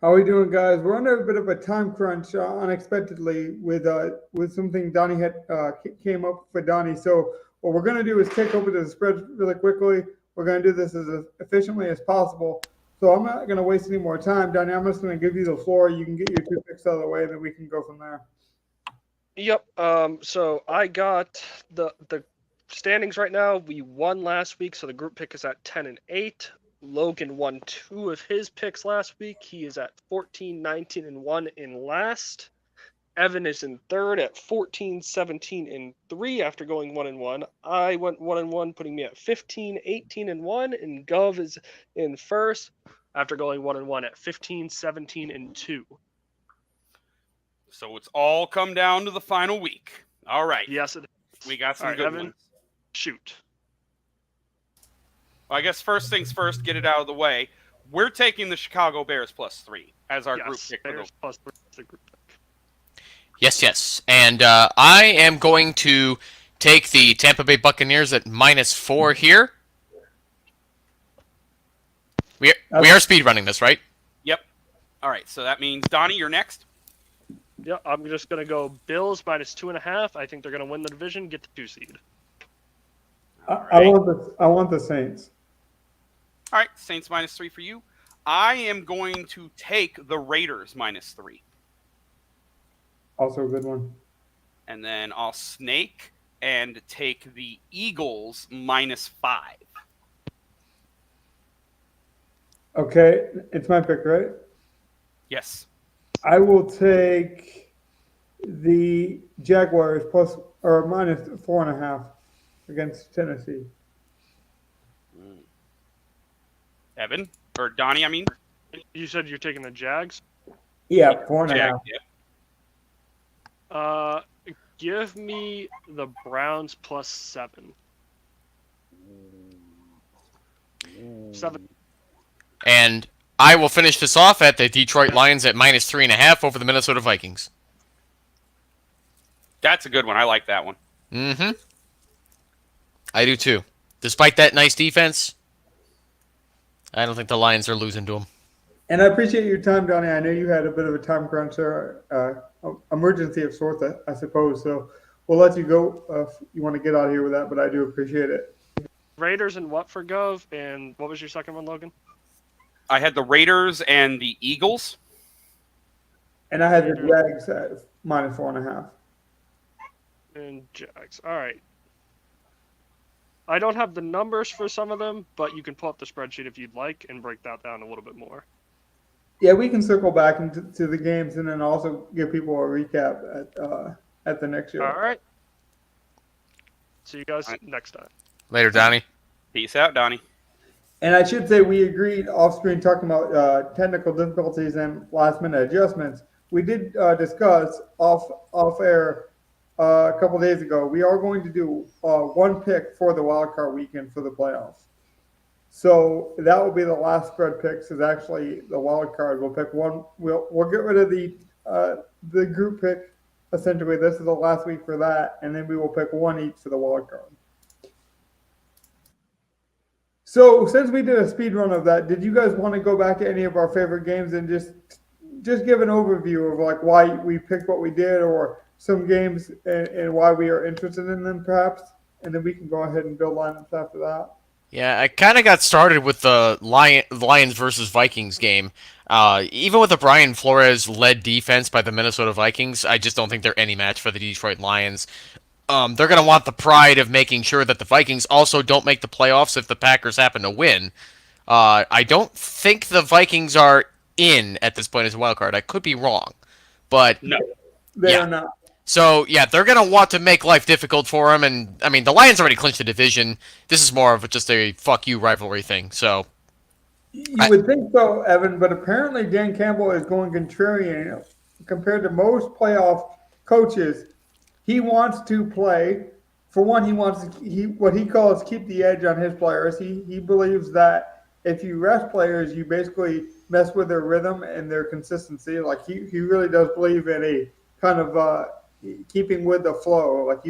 How we doing, guys? We're under a bit of a time crunch, unexpectedly, with something Donnie had came up for Donnie. So what we're gonna do is take over the spread really quickly. We're gonna do this as efficiently as possible. So I'm not gonna waste any more time, Donnie. I'm just gonna give you the floor. You can get your two picks out of the way, and then we can go from there. Yep. So I got the standings right now. We won last week, so the group pick is at 10-8. Logan won two of his picks last week. He is at 14, 19, and 1 in last. Evan is in third at 14, 17, and 3 after going 1 and 1. I went 1 and 1, putting me at 15, 18, and 1. And Gov is in first after going 1 and 1 at 15, 17, and 2. So it's all come down to the final week. All right. Yes, it is. We got some All right, good Evan, ones. shoot. Well, I guess first things first, get it out of the way. We're taking the Chicago Bears +3 as our group pick. Bears plus 3 is the group pick. Yes. And I am going to take the Tampa Bay Buccaneers at -4 here. We are speed running this, right? Yep. All right, so that means, Donnie, you're next. Yeah, I'm just going to go Bills -2.5. I think they're going to win the division, get the 2 seed. I want the Saints. All right, Saints -3 for you. I am going to take the Raiders -3. Also a good one. And then I'll snake and take the Eagles -5. Okay, it's my pick, right? Yes. I will take the Jaguars plus or -4.5 against Tennessee. Evan, or Donnie, I mean. You said you're taking the Jags? Yeah, 4.5. Yeah. Give me the Browns +7. 7. And I will finish this off at the Detroit Lions at -3.5 over the Minnesota Vikings. That's a good one. I like that one. Mm-hmm. I do too. Despite that nice defense, I don't think the Lions are losing to them. And I appreciate your time, Donnie. I know you had a bit of a time crunch or emergency of sorts, I suppose. So we'll let you go if you want to get out of here with that, but I do appreciate it. Raiders and what for Gov? And what was your second one, Logan? I had the Raiders and the Eagles. And I had the Jags at -4.5. And Jags. All right. I don't have the numbers for some of them, but you can pull up the spreadsheet if you'd like and break that down a little bit more. Yeah, we can circle back into the games and then also give people a recap at the next show. All right. See you guys next time. Later, Donnie. Peace out, Donnie. And I should say we agreed off screen talking about technical difficulties and last minute adjustments. We did discuss off air a couple days ago. We are going to do one pick for the wild card weekend for the playoffs. So that will be the last spread picks. Is actually the wild card. We'll pick one. We'll get rid of the group pick. Essentially, this is the last week for that, and then we will pick one each for the wild card. So since we did a speed run of that, did you guys want to go back to any of our favorite games and just give an overview of like why we picked what we did, or some games and why we are interested in them, perhaps? And then we can go ahead and build lineups after that. Yeah, I kind of got started with the Lions versus Vikings game. Even with the Brian Flores-led defense by the Minnesota Vikings, I just don't think they're any match for the Detroit Lions. They're going to want the pride of making sure that the Vikings also don't make the playoffs if the Packers happen to win. I don't think the Vikings are in at this point as a wild card. I could be wrong. But No. They are not. So, yeah, they're going to want to make life difficult for them. And, I mean, the Lions already clinched the division. This is more of just a fuck you rivalry thing. So, You would think so, Evan, but apparently Dan Campbell is going contrarian compared to most playoff coaches. He wants to play. For one, he wants to what he calls keep the edge on his players. He believes that if you rest players, you basically mess with their rhythm and their consistency. Like he really does believe in a kind of keeping with the flow. Like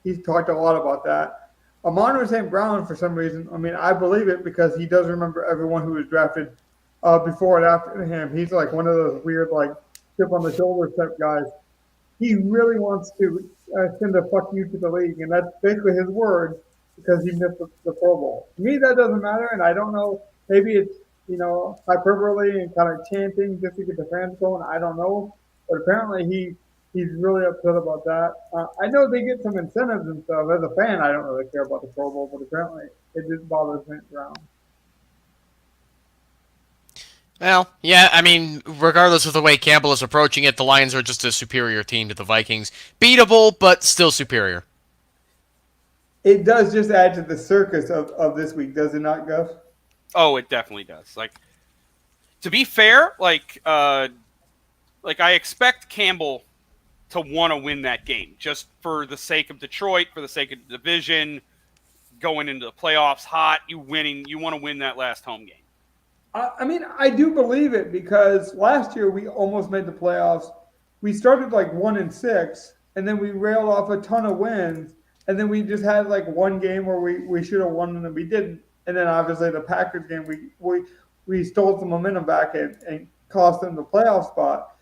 he's talked a lot about that. Amon St. Brown, for some reason, I mean, I believe it because he does remember everyone who was drafted before and after him. He's like one of those weird like chip on the shoulder type guys. He really wants to send a fuck you to the league, and that's basically his words because he missed the Pro Bowl. To me, that doesn't matter, and I don't know. Maybe it's hyperbole and kind of chanting just to get the fans going. I don't know, but apparently he's really upset about that. I know they get some incentives and stuff. As a fan, I don't really care about the Pro Bowl, but apparently it just bothers Vince Brown. Well, yeah, I mean, regardless of the way Campbell is approaching it, the Lions are just a superior team to the Vikings. Beatable, but still superior. It does just add to the circus of this week, does it not, Gus? Oh, it definitely does. Like, to be fair, like I expect Campbell to want to win that game just for the sake of Detroit, for the sake of the division, going into the playoffs hot. You want to win that last home game. I mean, I do believe it because last year we almost made the playoffs. We started like 1-6, and then we railed off a ton of wins, and then we just had like one game where we should have won and then we didn't. And then obviously the Packers game, we stole some momentum back and cost them the playoff spot.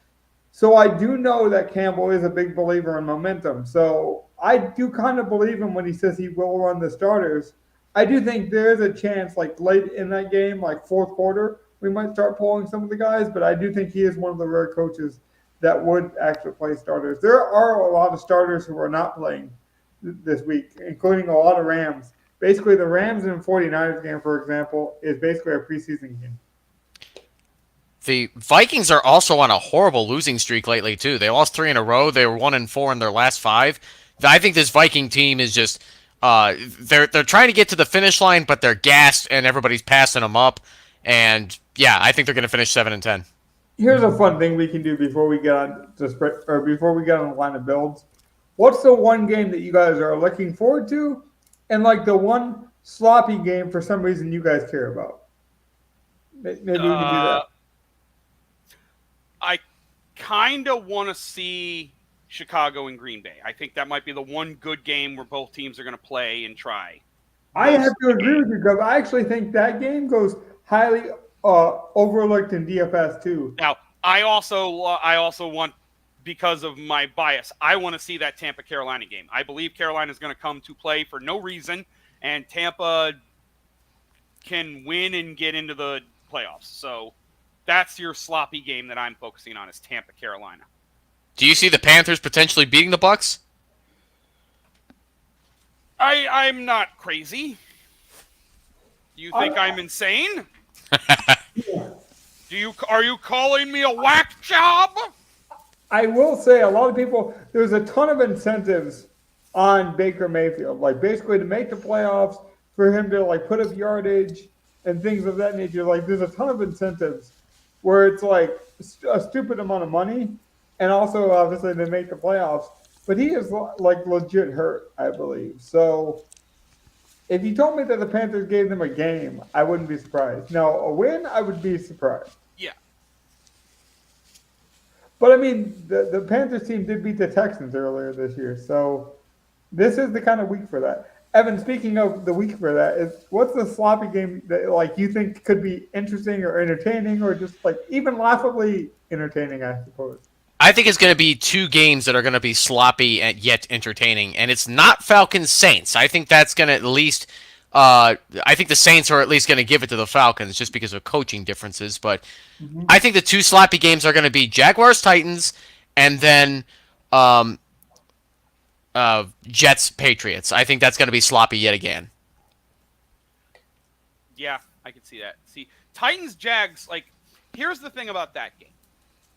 So I do know that Campbell is a big believer in momentum. So I do kind of believe him when he says he will run the starters. I do think there is a chance, like late in that game, like fourth quarter, we might start pulling some of the guys. But I do think he is one of the rare coaches that would actually play starters. There are a lot of starters who are not playing this week, including a lot of Rams. Basically, the Rams and 49ers game, for example, is basically a preseason game. The Vikings are also on a horrible losing streak lately too. They lost 3 in a row. They were 1-4 in their last 5. I think this Viking team is just they're trying to get to the finish line, but they're gassed and everybody's passing them up. And yeah, I think they're going to finish 7-10. Here's a fun thing we can do before we get on to spread or before we get on the line of builds. What's the one game that you guys are looking forward to, and like the one sloppy game for some reason you guys care about? Maybe we can do that. I kind of want to see Chicago and Green Bay. I think that might be the one good game where both teams are going to play and try. I have to agree with you, Gov. I actually think that game goes highly overlooked in DFS too. Now, I also want, because of my bias, I want to see that Tampa Carolina game. I believe Carolina is going to come to play for no reason, and Tampa can win and get into the playoffs. So that's your sloppy game that I'm focusing on, is Tampa Carolina. Do you see the Panthers potentially beating the Bucks? I'm not crazy. Do you think I'm insane? Are you calling me a whack job? I will say a lot of people, there's a ton of incentives on Baker Mayfield, like basically to make the playoffs, for him to like put up yardage and things of that nature. Like there's a ton of incentives where it's like a stupid amount of money, and also obviously they make the playoffs. But he is like legit hurt, I believe. So if you told me that the Panthers gave them a game, I wouldn't be surprised. Now a win, I would be surprised. Yeah. But I mean, the Panthers team did beat the Texans earlier this year, so this is the kind of week for that. Evan, speaking of the week for that, what's the sloppy game that like you think could be interesting or entertaining, or just like even laughably entertaining, I suppose? I think it's going to be 2 games that are going to be sloppy and yet entertaining, and it's not Falcons Saints. I think that's going to at least. I think the Saints are at least going to give it to the Falcons just because of coaching differences. But I think the 2 sloppy games are going to be Jaguars Titans, and then Jets Patriots. I think that's going to be sloppy yet again. Yeah, I can see that. See, Titans Jags, like, here's the thing about that game.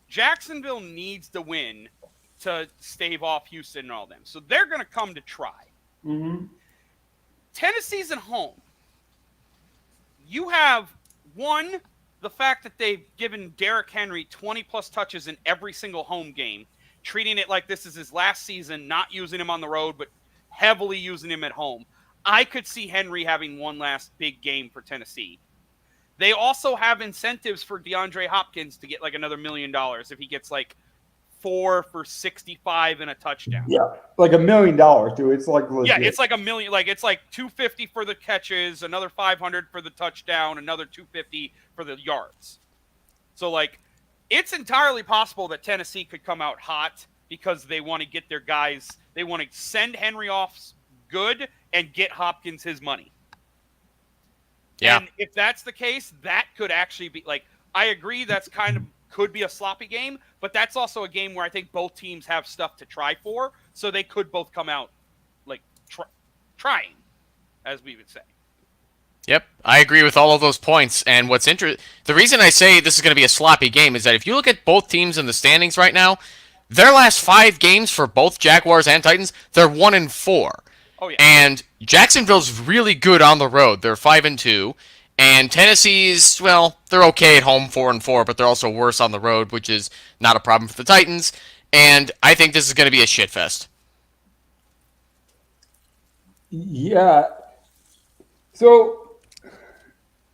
Jacksonville needs to win to stave off Houston and all them. So they're going to come to try. Mm-hmm. Tennessee's at home. You have, one, the fact that they've given Derrick Henry 20-plus touches in every single home game, treating it like this is his last season, not using him on the road, but heavily using him at home. I could see Henry having one last big game for Tennessee. They also have incentives for DeAndre Hopkins to get like another $1 million if he gets like 4 for 65 and a touchdown. Yeah, like $1 million, dude. It's like legit. Yeah, it's like $1 million. Like it's like $250 for the catches, another $500 for the touchdown, another $250 for the yards. So, like, it's entirely possible that Tennessee could come out hot because they want to get their guys, they want to send Henry off good and get Hopkins his money. Yeah. And if that's the case, that could actually be, like, I agree that's kind of could be a sloppy game, but that's also a game where I think both teams have stuff to try for, so they could both come out, like, trying, as we would say. Yep, I agree with all of those points. And the reason I say this is going to be a sloppy game is that if you look at both teams in the standings right now, their last 5 games for both Jaguars and Titans, they're 1-4. Oh, yeah. And Jacksonville's really good on the road. They're 5-2. And Tennessee's, well, they're okay at home, 4-4, but they're also worse on the road, which is not a problem for the Titans. And I think this is going to be a shitfest. Yeah. So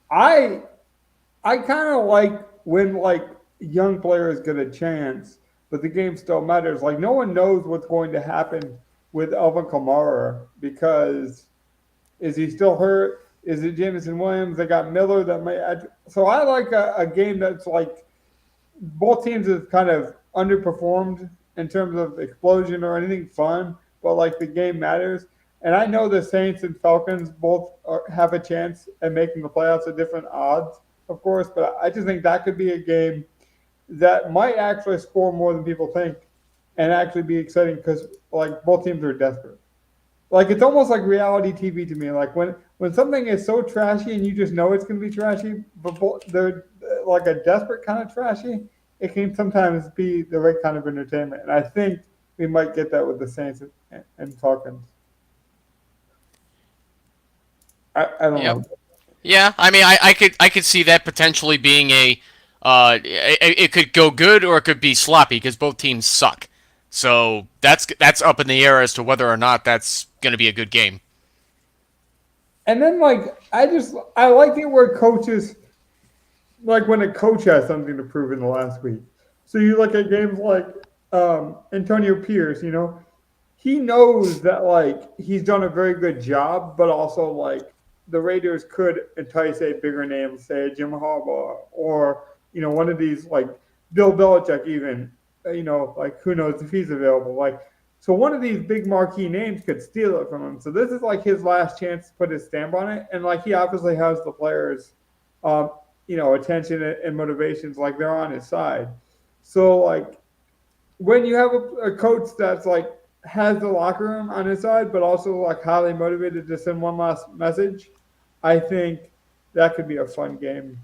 I kind of like when like young players get a chance, but the game still matters. Like no one knows what's going to happen with Alvin Kamara because is he still hurt? Is it Jameson Williams? They got Miller that may add. So I like a game that's like both teams have kind of underperformed in terms of explosion or anything fun, but like the game matters. And I know the Saints and Falcons both have a chance at making the playoffs at different odds, of course, but I just think that could be a game that might actually score more than people think and actually be exciting because like both teams are desperate. Like it's almost like reality TV to me. Like when something is so trashy and you just know it's going to be trashy, but they're like a desperate kind of trashy, it can sometimes be the right kind of entertainment. And I think we might get that with the Saints and Falcons. I don't Yep. know. Yeah, I mean, I could see that potentially being it could go good or it could be sloppy because both teams suck. So that's up in the air as to whether or not that's going to be a good game. And then like I like it where coaches like when a coach has something to prove in the last week. So you look at games like Antonio Pierce, he knows that like he's done a very good job, but also like the Raiders could entice a bigger name, say Jim Harbaugh, or one of these like Bill Belichick, even like who knows if he's available. Like so, one of these big marquee names could steal it from him. So this is like his last chance to put his stamp on it, and like he obviously has the players, attention and motivations, like they're on his side. So like when you have a coach that's like has the locker room on his side, but also like highly motivated to send one last message, I think that could be a fun game.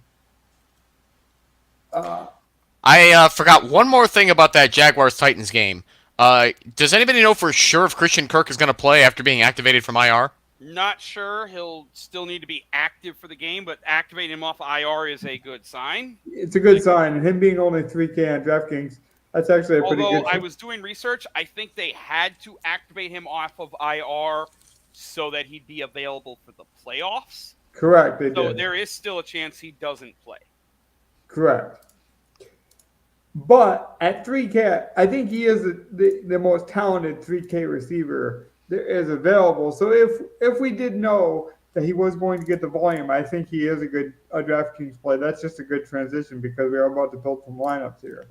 I forgot one more thing about that Jaguars-Titans game. Does anybody know for sure if Christian Kirk is going to play after being activated from IR? Not sure. He'll still need to be active for the game, but activating him off IR is a good sign. It's a good sign. And him being only 3K on DraftKings, that's actually a pretty good. Although I was doing research, I think they had to activate him off of IR so that he'd be available for the playoffs. Correct. They So did. there is still a chance he doesn't play. Correct. But at 3K, I think he is the most talented 3K receiver there is available. So if we did know that he was going to get the volume, I think he is a good DraftKings play. That's just a good transition because we are about to build some lineups here.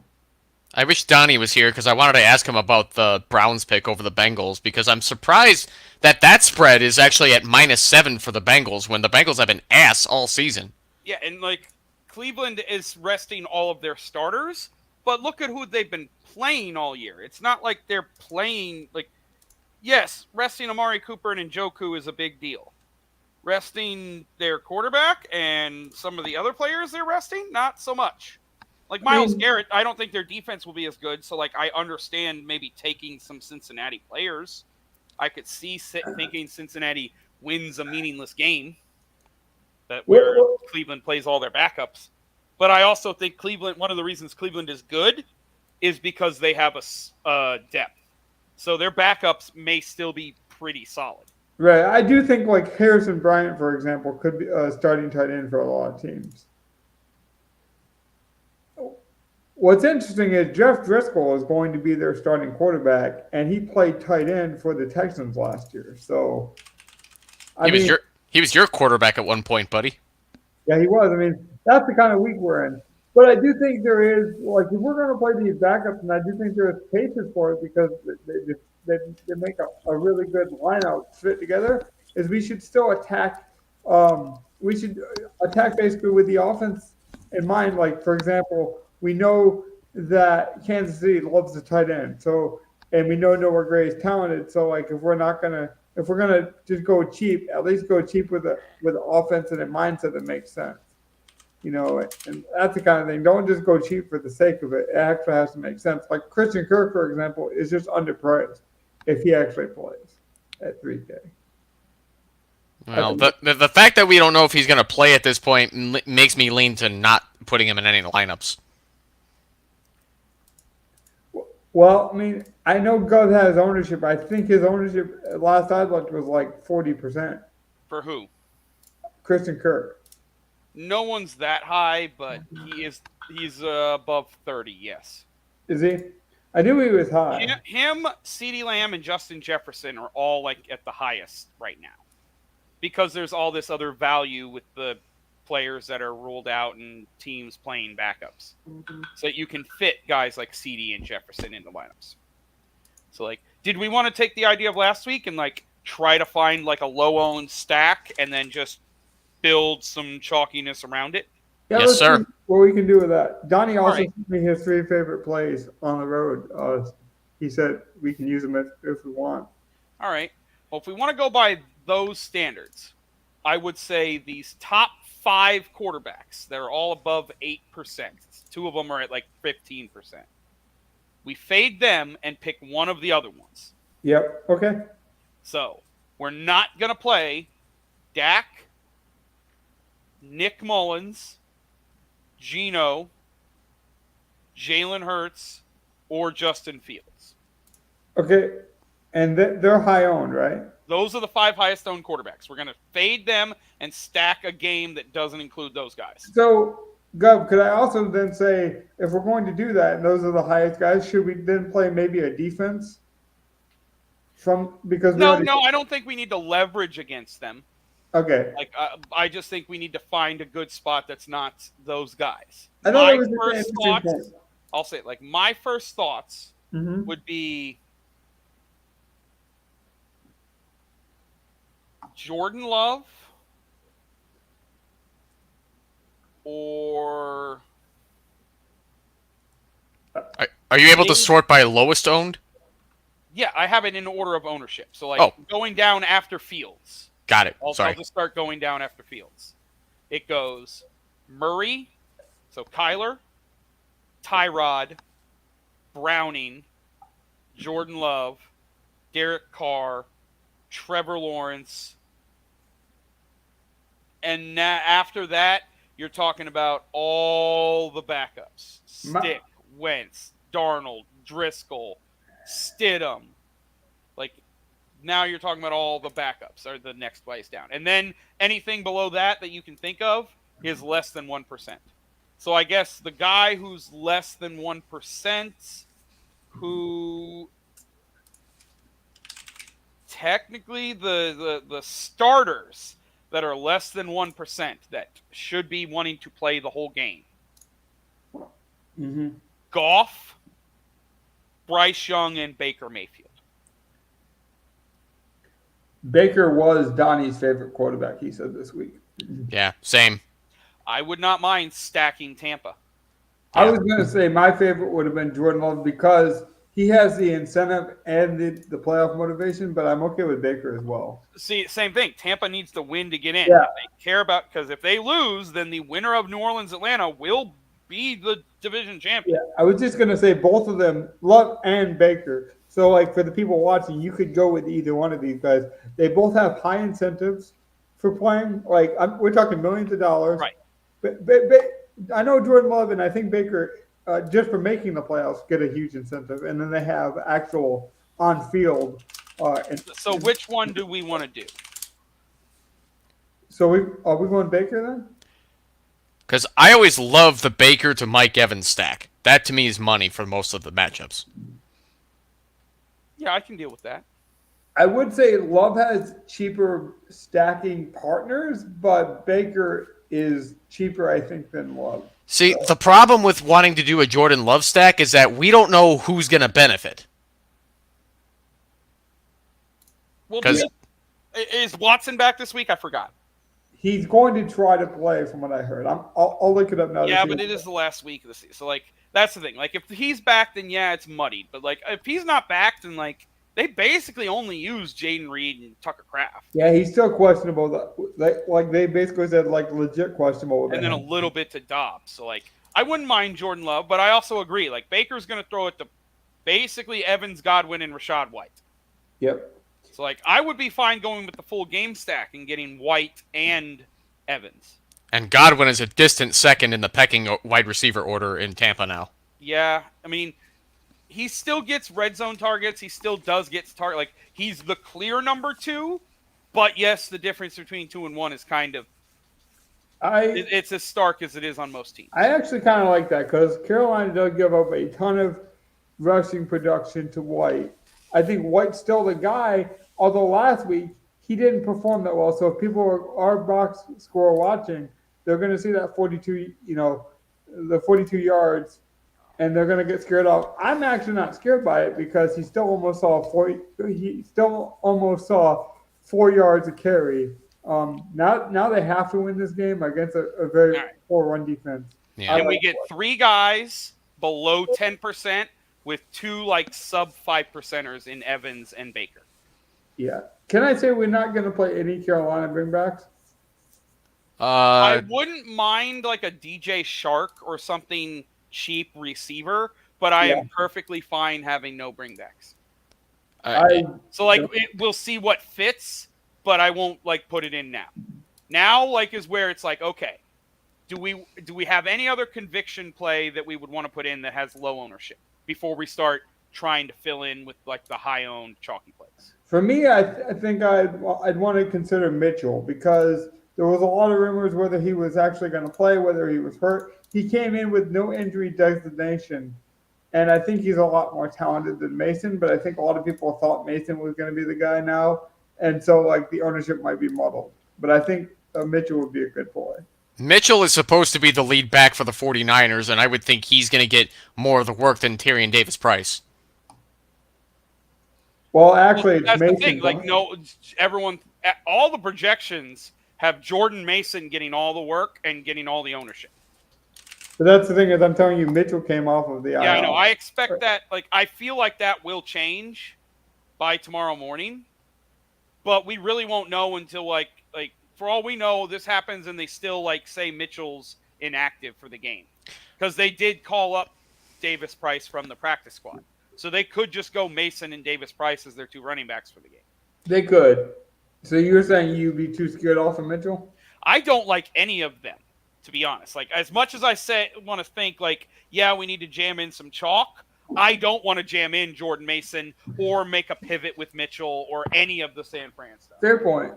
I wish Donnie was here because I wanted to ask him about the Browns pick over the Bengals because I'm surprised that spread is actually at -7 for the Bengals when the Bengals have been ass all season. Yeah, and like Cleveland is resting all of their starters, but look at who they've been playing all year. It's not like they're playing like yes, resting Amari Cooper and Njoku is a big deal. Resting their quarterback and some of the other players they're resting, not so much. Like Myles Garrett, I don't think their defense will be as good. So, like, I understand maybe taking some Cincinnati players. I could see thinking Cincinnati wins a meaningless game where Cleveland plays all their backups. But I also think Cleveland, one of the reasons Cleveland is good is because they have a depth. So their backups may still be pretty solid. Right. I do think like Harrison Bryant, for example, could be a starting tight end for a lot of teams. What's interesting is Jeff Driscoll is going to be their starting quarterback, and he played tight end for the Texans last year. So, He was your quarterback at one point, buddy. Yeah, he was. I mean, that's the kind of week we're in. But I do think there is, like, if we're going to play these backups, and I do think there is cases for it because they make a really good lineup fit together, is we should still attack. We should attack basically with the offense in mind. Like, for example, we know that Kansas City loves the tight end. So, and we know Noah Gray is talented. So, like, if we're gonna just go cheap, at least go cheap with an offense and a mindset that makes sense. And that's the kind of thing. Don't just go cheap for the sake of it. It actually has to make sense. Like Christian Kirk, for example, is just underpriced if he actually plays at 3K. Well, the fact that we don't know if he's going to play at this point makes me lean to not putting him in any lineups. Well, I mean, I know Gov has ownership. I think his ownership last I looked was like 40%. For who? Christian Kirk. No one's that high, but he's above 30, yes. Is he? I knew he was high. Him, CeeDee Lamb, and Justin Jefferson are all like at the highest right now. Because there's all this other value with the players that are ruled out and teams playing backups. So that you can fit guys like CD and Jefferson into lineups. So, like, did we want to take the idea of last week and, like, try to find, like, a low-owned stack and then just build some chalkiness around it? Yeah, yes, sir. See what we can do with that. Donnie also sent me his 3 favorite plays on the road. He said we can use them if we want. All right. Well, if we want to go by those standards, I would say these top 5 quarterbacks that are all above 8%. 2 of them are at like 15%. We fade them and pick one of the other ones. Yep. Okay. So we're not going to play Dak, Nick Mullins, Geno, Jalen Hurts, or Justin Fields. Okay. And they're high owned, right? Those are the 5 highest owned quarterbacks. We're going to fade them and stack a game that doesn't include those guys. So, Gov, could I also then say, if we're going to do that, and those are the highest guys, should we then play maybe a defense? No, I don't think we need to leverage against them. Okay. Like, I just think we need to find a good spot that's not those guys. I'll say it, like, my first thoughts would be Jordan Love or... Are you able to sort by lowest owned? Yeah, I have it in order of ownership. So, like, going down after Fields. Got it. I'll just start going down after Fields. It goes Murray, so Kyler, Tyrod, Browning, Jordan Love, Derek Carr, Trevor Lawrence, and after that, you're talking about all the backups. Stick, Wentz, Darnold, Driscoll, Stidham. Like, now you're talking about all the backups are the next place down. And then anything below that you can think of is less than 1%. So I guess the guy who's less than 1%, who technically the starters that are less than 1% that should be wanting to play the whole game. Goff, Bryce Young, and Baker Mayfield. Baker was Donnie's favorite quarterback, he said this week. Yeah, same. I would not mind stacking Tampa. I was going to say my favorite would have been Jordan Love because he has the incentive and the playoff motivation, but I'm okay with Baker as well. See, same thing. Tampa needs to win to get in. Yeah. They care about, because if they lose, then the winner of New Orleans Atlanta will be the division champion. Yeah, I was just going to say both of them, Love and Baker. So, like, for the people watching, you could go with either one of these guys. They both have high incentives for playing. Like, we're talking millions of dollars. Right. But I know Jordan Love and I think Baker, just for making the playoffs, get a huge incentive. And then they have actual on-field. So which one do we want to do? So are we going Baker then? Because I always love the Baker to Mike Evans stack. That, to me, is money for most of the matchups. Yeah, I can deal with that. I would say Love has cheaper stacking partners, but Baker is cheaper, I think, than Love. See, the problem with wanting to do a Jordan Love stack is that we don't know who's going to benefit. Well, 'Cause- is Watson back this week? I forgot. He's going to try to play, from what I heard. I'll look it up now. Yeah, to see but it is the last week of the season. So, like, that's the thing. Like, if he's back, then yeah, it's muddied. But, like, if he's not back, then, like, they basically only use Jaden Reed and Tucker Kraft. Yeah, he's still questionable. Like they basically said, like legit questionable. with And then a him. little bit to Dobbs. So, like, I wouldn't mind Jordan Love, but I also agree. Like, Baker's going to throw it to basically Evans, Godwin, and Rashad White. Yep. So, like, I would be fine going with the full game stack and getting White and Evans. And Godwin is a distant second in the pecking wide receiver order in Tampa now. Yeah, I mean, he still gets red zone targets. He still does get target. Like, he's the clear number 2. But yes, the difference between 2 and 1 is kind of it's as stark as it is on most teams. I actually kind of like that because Carolina does give up a ton of rushing production to White. I think White's still the guy, although last week he didn't perform that well. So if people are box score watching, they're going to see that 42, the 42 yards, and they're going to get scared off. I'm actually not scared by it because he still almost saw 4 yards a carry. Now they have to win this game against a very poor run defense. Yeah. And we get 3 guys below 10% with 2 like sub 5%ers in Evans and Baker. Yeah. Can I say we're not going to play any Carolina bringbacks? I wouldn't mind like a DJ Shark or something cheap receiver, but I am perfectly fine having no bringbacks. So like we'll see what fits, but I won't like put it in now. Now like is where it's like, okay, do we have any other conviction play that we would want to put in that has low ownership before we start trying to fill in with like the high owned chalky plays? For me, I think I'd want to consider Mitchell because there was a lot of rumors whether he was actually going to play, whether he was hurt. He came in with no injury designation, and I think he's a lot more talented than Mason, but I think a lot of people thought Mason was going to be the guy now, and so like the ownership might be muddled. But I think Mitchell would be a good play. Mitchell is supposed to be the lead back for the 49ers, and I would think he's going to get more of the work than Tyrion Davis-Price. Well, actually, it's that's Mason. the thing. Like, no, everyone, all the projections have Jordan Mason getting all the work and getting all the ownership. But that's the thing is, I'm telling you, Mitchell came off of the IL. Yeah, I know. I expect that. Like, I feel like that will change by tomorrow morning, but we really won't know until like for all we know, this happens and they still like say Mitchell's inactive for the game because they did call up Davis-Price from the practice squad. So they could just go Mason and Davis-Price as their 2 running backs for the game. They could. So you're saying you'd be too scared off of Mitchell? I don't like any of them, to be honest. Like, as much as I want to think, like, yeah, we need to jam in some chalk, I don't want to jam in Jordan Mason or make a pivot with Mitchell or any of the San Fran stuff. Fair point.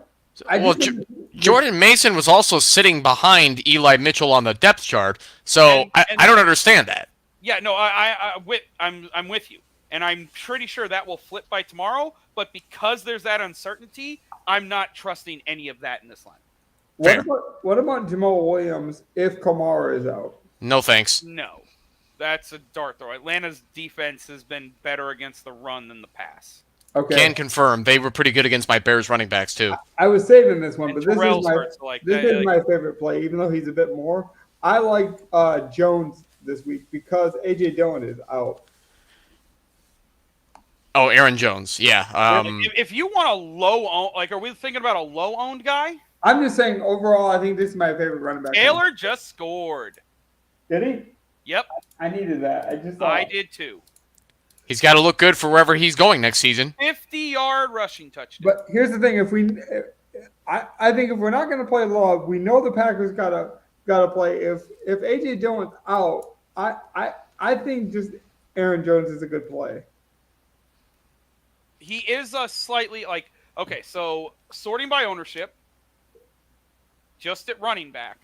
Jordan Mason was also sitting behind Eli Mitchell on the depth chart, so I don't understand that. Yeah, no, I'm with you. And I'm pretty sure that will flip by tomorrow, but because there's that uncertainty, I'm not trusting any of that in this line. What about Jamal Williams if Kamara is out? No thanks. No. That's a dart throw. Atlanta's defense has been better against the run than the pass. Okay. Can confirm. They were pretty good against my Bears running backs, too. I was saving this one, And but this Terrell's is my favorite play, even though he's a bit more. I like Jones this week because A.J. Dillon is out. Oh, Aaron Jones. Yeah. If you want a low-owned, like, are we thinking about a low-owned guy? I'm just saying, overall, I think this is my favorite running back. Taylor just scored. Did he? Yep. I needed that. I did too. He's got to look good for wherever he's going next season. 50-yard rushing touchdown. But here's the thing: I think if we're not going to play Love, we know the Packers gotta play. If A.J. Dillon's out, I think just Aaron Jones is a good play. He is a slightly like okay. So sorting by ownership, just at running back,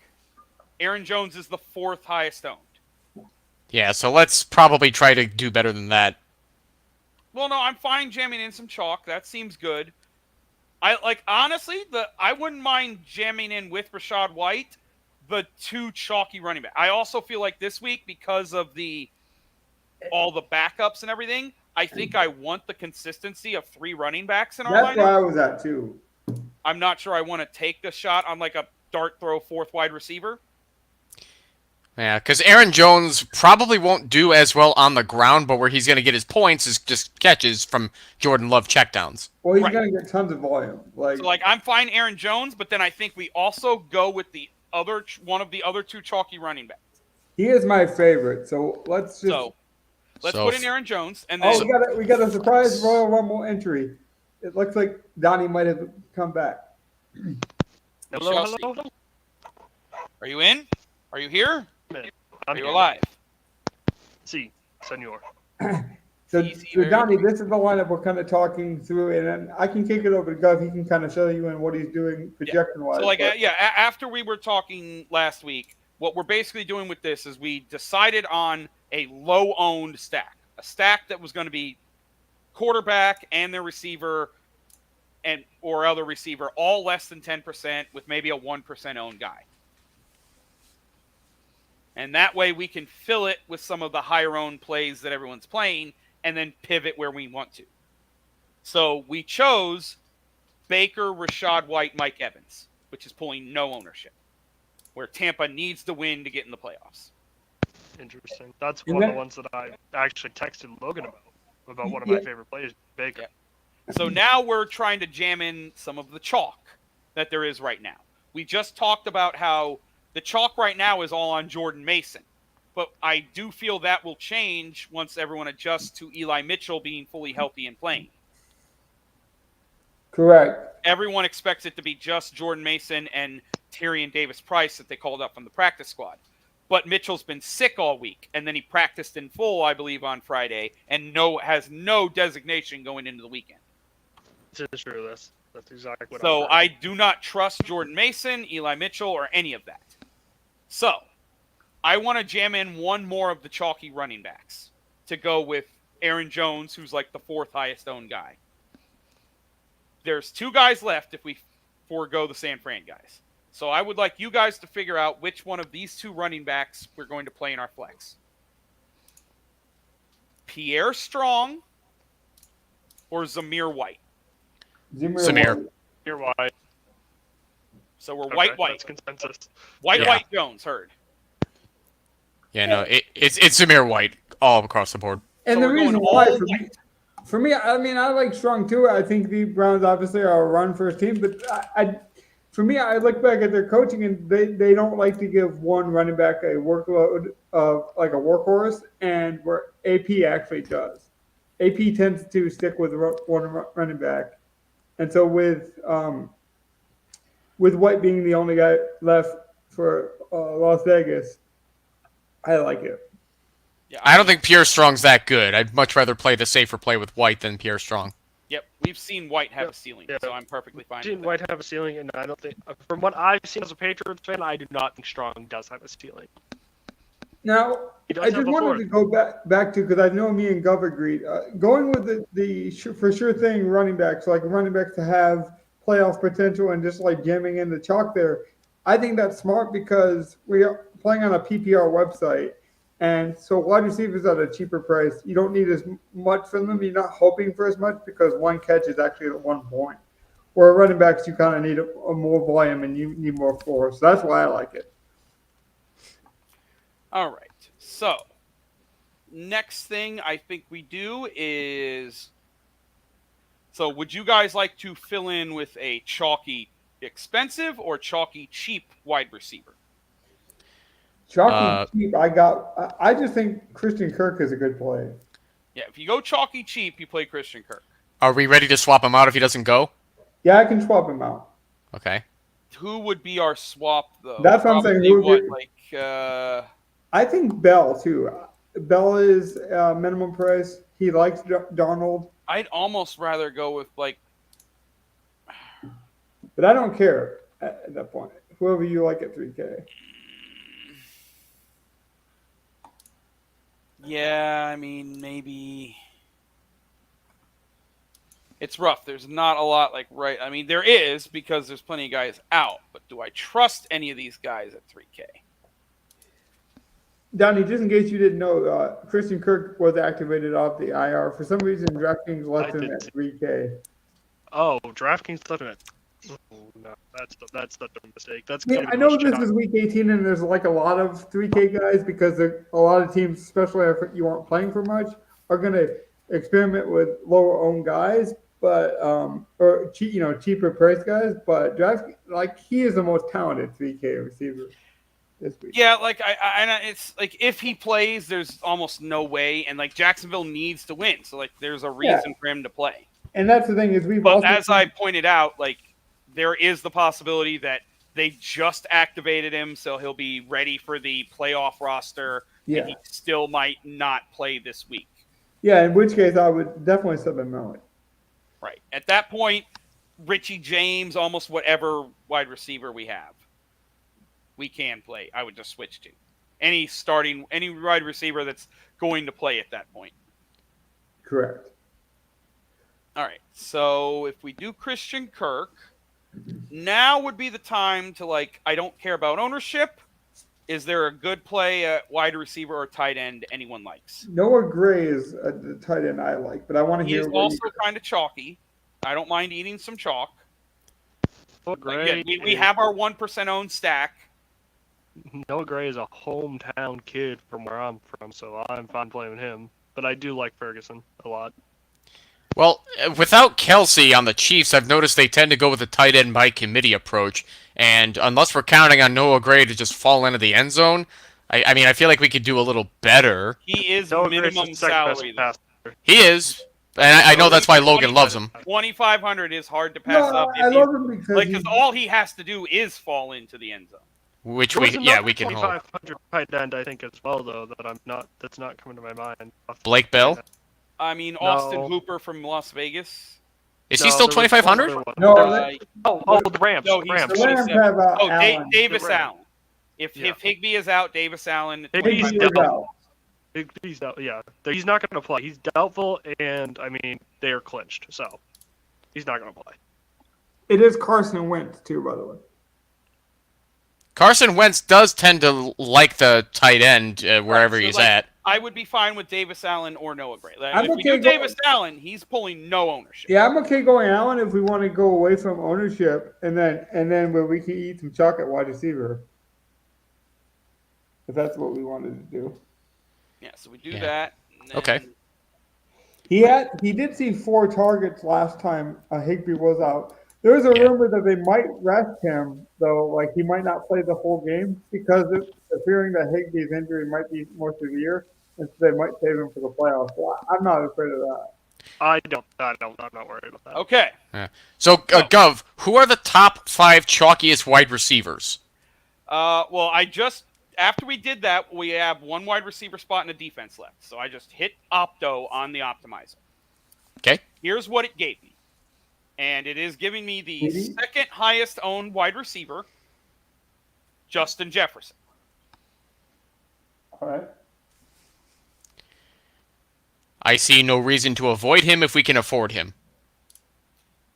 Aaron Jones is the 4th highest owned. Yeah, so let's probably try to do better than that. Well, no, I'm fine jamming in some chalk. That seems good. I wouldn't mind jamming in with Rashad White. the two chalky running back. I also feel like this week, because of all the backups and everything, I think I want the consistency of 3 running backs in our That's where lineup. I was at too. I'm not sure I want to take the shot on like a dart throw 4th wide receiver. Yeah, because Aaron Jones probably won't do as well on the ground, but where he's going to get his points is just catches from Jordan Love checkdowns. Well, he's Right. gonna get tons of volume. So like I'm fine Aaron Jones, but then I think we also go with the other one of the other 2 chalky running backs. he is my favorite. So let's just. So let's So- put in Aaron Jones, and then we got a surprise Royal Rumble entry. It looks like Donnie might have come back. Hello, shall hello. are you in? Are you here? I'm Are you here. alive? See, senor. So, Easy, so very Donnie, this is the lineup we're kind of talking through, and then I can kick it over to Gov. He can kind of show you in what he's doing projection-wise. So like but- after we were talking last week, what we're basically doing with this is we decided on a low-owned stack, a stack that was going to be quarterback and their receiver or other receiver, all less than 10% with maybe a 1% owned guy. And that way we can fill it with some of the higher owned plays that everyone's playing and then pivot where we want to. So we chose Baker, Rashad White, Mike Evans, which is pulling no ownership, where Tampa needs to win to get in the playoffs. Interesting. That's And one of then- the ones that I actually texted Logan about one of Yeah. my favorite players, Baker. Yeah. So now we're trying to jam in some of the chalk that there is right now. We just talked about how the chalk right now is all on Jordan Mason. But I do feel that will change once everyone adjusts to Eli Mitchell being fully healthy and playing. Correct. Everyone expects it to be just Jordan Mason and Tyrion Davis-Price that they called up from the practice squad. But Mitchell's been sick all week, and then he practiced in full, I believe, on Friday, and has no designation going into the weekend. This is true. That's exactly what So I'm I do not trust Jordan Mason, Eli Mitchell, or any of that. So I want to jam in one more of the chalky running backs to go with Aaron Jones, who's like the 4th highest owned guy. There's 2 guys left if we forego the San Fran guys. So I would like you guys to figure out which one of these 2 running backs we're going to play in our flex. Pierre Strong or Zamir White. Zamir. You're White. So we're Okay, White. That's consensus. White, Yeah. Jones, heard. Yeah, no, it's Zamir White all across the board. And So the we're going reason all why, white. for me, I mean, I like Strong too. I think the Browns obviously are a run-first team, but for me, I look back at their coaching, and they don't like to give one running back a workload of like a workhorse, and where AP actually does. AP tends to stick with one running back, and so with White being the only guy left for Las Vegas, I like it. Yeah, I don't think Pierre Strong's that good. I'd much rather play the safer play with White than Pierre Strong. Yep, we've seen White have Yeah. a ceiling, Yeah. so I'm perfectly fine. I've seen with White have a ceiling, and I don't think, from what I've seen as a Patriots fan, I do not think Strong does have a ceiling. Now, He does I have just a wanted fourth. to go back to because I know me and Gov agreed. Going with the for sure thing running backs, like running backs to have playoff potential and just like jamming in the chalk there. I think that's smart because we are playing on a PPR website. And so wide receivers at a cheaper price, you don't need as much from them. You're not hoping for as much because one catch is actually at 1 point. Where running backs, you kind of need a more volume and you need more floor. So that's why I like it. All right. So, next thing I think we do is. So, would you guys like to fill in with a chalky expensive or chalky cheap wide receiver? Chalky cheap, I just think Christian Kirk is a good play. Yeah, if you go chalky cheap, you play Christian Kirk. Are we ready to swap him out if he doesn't go? Yeah, I can swap him out. Okay. Who would be our swap though? That's what I'm saying. Probably Who would what, be- like I think Bell too. Bell is minimum price. He likes Donald, I'd almost rather go with like but I don't care at that point. Whoever you like at 3K. yeah, I mean maybe It's rough. There's not a lot right. I mean, there is because there's plenty of guys out. But do I trust any of these guys at 3K? Donnie, just in case you didn't know, Christian Kirk was activated off the IR. For some reason, DraftKings left him at 3K. Oh, DraftKings left him at. Oh, no, that's the mistake. That's Yeah, gonna be I the know most this shot. is week 18 and there's like a lot of 3K guys because a lot of teams, especially if you aren't playing for much, are going to experiment with lower owned guys, but or cheaper price guys. But draft he is the most talented 3K receiver this week. Yeah, it's like if he plays, there's almost no way, and Jacksonville needs to win, so there's a reason for him to play. And that's the thing is But as I pointed out, there is the possibility that they just activated him, so he'll be ready for the playoff roster, and he still might not play this week. Yeah, in which case I would definitely sub him out. Right. At that point, Richie James, almost whatever wide receiver we have, we can play. I would just switch to any wide receiver that's going to play at that point. Correct. All right. So if we do Christian Kirk, now would be the time to I don't care about ownership. Is there a good play at wide receiver or tight end anyone likes? Noah Gray is the tight end I like, but I want to hear. He's also kind of chalky. I don't mind eating some chalk. Gray, we have our 1% owned stack. Noah Gray is a hometown kid from where I'm from, so I'm fine playing him. But I do like Ferguson a lot. Well, without Kelsey on the Chiefs, I've noticed they tend to go with a tight end by committee approach. And unless we're counting on Noah Gray to just fall into the end zone, I feel like we could do a little better. He is Noah minimum salary. He is. And I know that's why Logan loves him. 2,500 is hard to pass up. I love him because all he has to do is fall into the end zone. Which we can hope. 2,500 tight end, I think, as well, though, that's not coming to my mind. Blake Bell? I mean, Austin Hooper from Las Vegas. Is he still 2,500? No. The Rams. No, he's The Rams have Allen. Davis Allen. If Higbee is out, Davis Allen. Higbee's out. He's out. Yeah, he's not going to play. He's doubtful, and they are clinched, so he's not going to play. It is Carson Wentz too, by the way. Carson Wentz does tend to like the tight end wherever he's at. I would be fine with Davis Allen or Noah Gray. If we do Davis Allen, he's pulling no ownership. Yeah, I'm okay going Allen if we want to go away from ownership, and then where we can eat some chalk at wide receiver, if that's what we wanted to do. Yeah, so we do that. Okay. He did see 4 targets last time Higbee was out. There was a rumor that they might rest him, though, he might not play the whole game because it's appearing that Higbee's injury might be more severe, and so they might save him for the playoffs. So I'm not afraid of that. I'm not worried about that. Okay. Yeah. So, Gov, who are the top 5 chalkiest wide receivers? Well, after we did that, we have one wide receiver spot and a defense left. So I just hit Opto on the optimizer. Okay. Here's what it gave me. And it is giving me the second highest owned wide receiver, Justin Jefferson. All right. I see no reason to avoid him if we can afford him.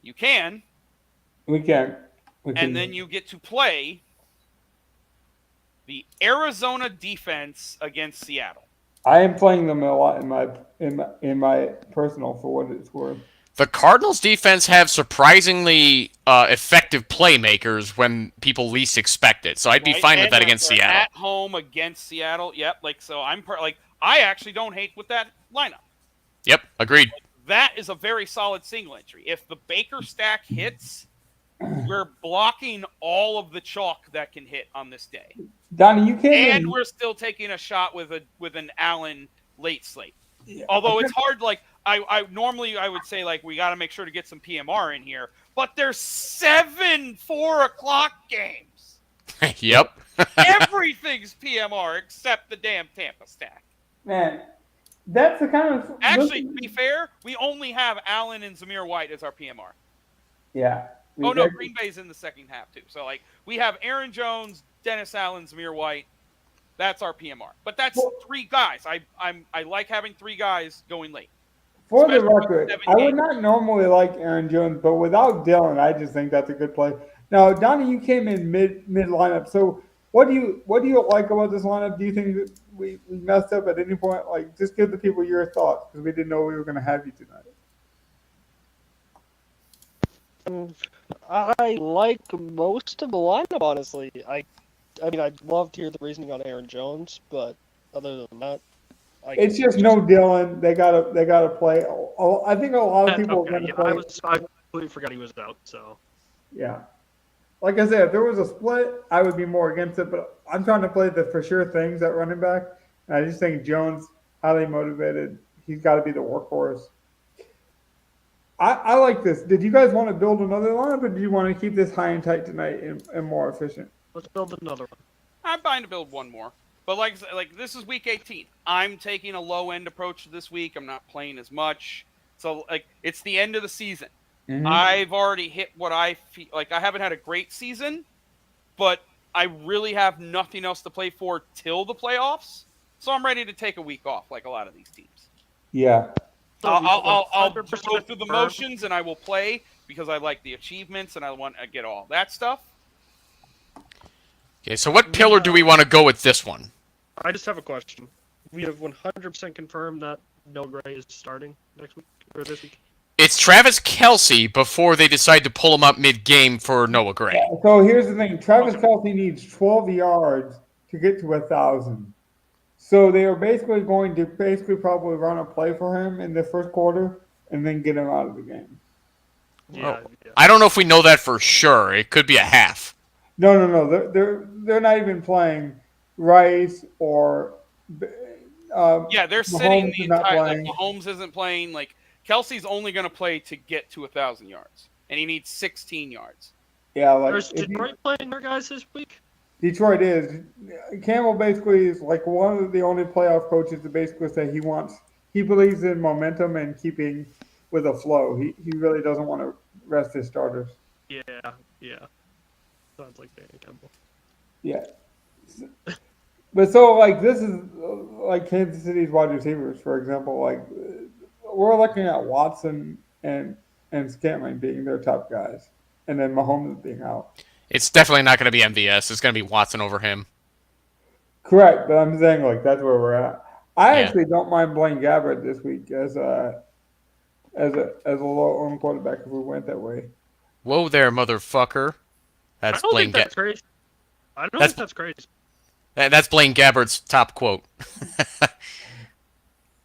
You can. We can. And then you get to play the Arizona defense against Seattle. I am playing them a lot in my personal for what it's worth. The Cardinals defense have surprisingly effective playmakers when people least expect it. So I'd be fine with that against Seattle. At home against Seattle. Yep. So I actually don't hate with that lineup. Yep, agreed. That is a very solid single entry. If the Baker stack hits, we're blocking all of the chalk that can hit on this day. Donnie, you can't. And we're still taking a shot with an Allen late slate. Yeah. Although it's hard, I normally I would say we got to make sure to get some PMR in here, but there's 7 4:00 games. Yep. Everything's PMR except the damn Tampa stack. Man, that's the kind of. Actually, to be fair, we only have Allen and Zamir White as our PMR. Yeah. Oh no, Green Bay's in the second half too. So we have Aaron Jones, Dennis Allen, Zamir White. That's our PMR. But that's 3 guys. I like having 3 guys going late. For the Especially with record, 7 I would games. not normally like Aaron Jones, but without Dylan, I just think that's a good play. Now, Donnie, you came in mid lineup. So what do you like about this lineup? Do you think that we messed up at any point? Like, just give the people your thoughts because we didn't know we were going to have you tonight. I like most of the lineup, honestly. I mean, I'd love to hear the reasoning on Aaron Jones, but other than that, It's just no Dylan. They gotta play. I think a lot of that's people are okay. going to Yeah, play. I completely forgot he was out. So Yeah. Like I said, if there was a split, I would be more against it. But I'm trying to play the for sure things at running back. And I just think Jones, highly motivated. He's got to be the workhorse. I like this. Did you guys want to build another lineup, or do you want to keep this high and tight tonight and more efficient? let's build another one. I'm fine to build one more. But like this is week 18. I'm taking a low end approach this week. I'm not playing as much. So like it's the end of the season. Mm-hmm. I've already hit what I feel like. I haven't had a great season, but I really have nothing else to play for till the playoffs. So I'm ready to take a week off, like a lot of these teams. Yeah. I'll go 100% through the motions and I will play because I like the achievements and I want to get all that stuff. Okay, so what pillar do we want to go with this one? I just have a question. We have 100% confirmed that Noah Gray is starting next week or this week. It's Travis Kelce before they decide to pull him up mid-game for Noah Gray. So here's the thing: Travis Kelce needs 12 yards to get to 1,000. So they are basically going to probably run a play for him in the first quarter and then get him out of the game. Yeah, I don't know if we know that for sure. It could be a half. No. They're not even playing Rice or. Yeah, they're Mahomes sitting the is not entire. Like playing. Mahomes isn't playing. Like Kelsey's only going to play to get to 1,000 yards, and he needs 16 yards. Yeah, like Is Detroit playing their guys this week? Detroit is. Campbell basically is like one of the only playoff coaches to basically say he believes in momentum and keeping with a flow. He really doesn't want to rest his starters. Yeah. Sounds like Danny Campbell. Yeah. But so like this is like Kansas City's wide receivers, for example. Like we're looking at Watson and Scantling being their top guys, and then Mahomes being out. It's definitely not going to be MVS. It's going to be Watson over him. Correct, but I'm saying like that's where we're at. I Yeah. actually don't mind Blaine Gabbert this week as a low owned quarterback if we went that way. Whoa there, motherfucker. That's I don't Blaine think that's crazy. I don't That's- think that's crazy. That's Blaine Gabbert's top quote.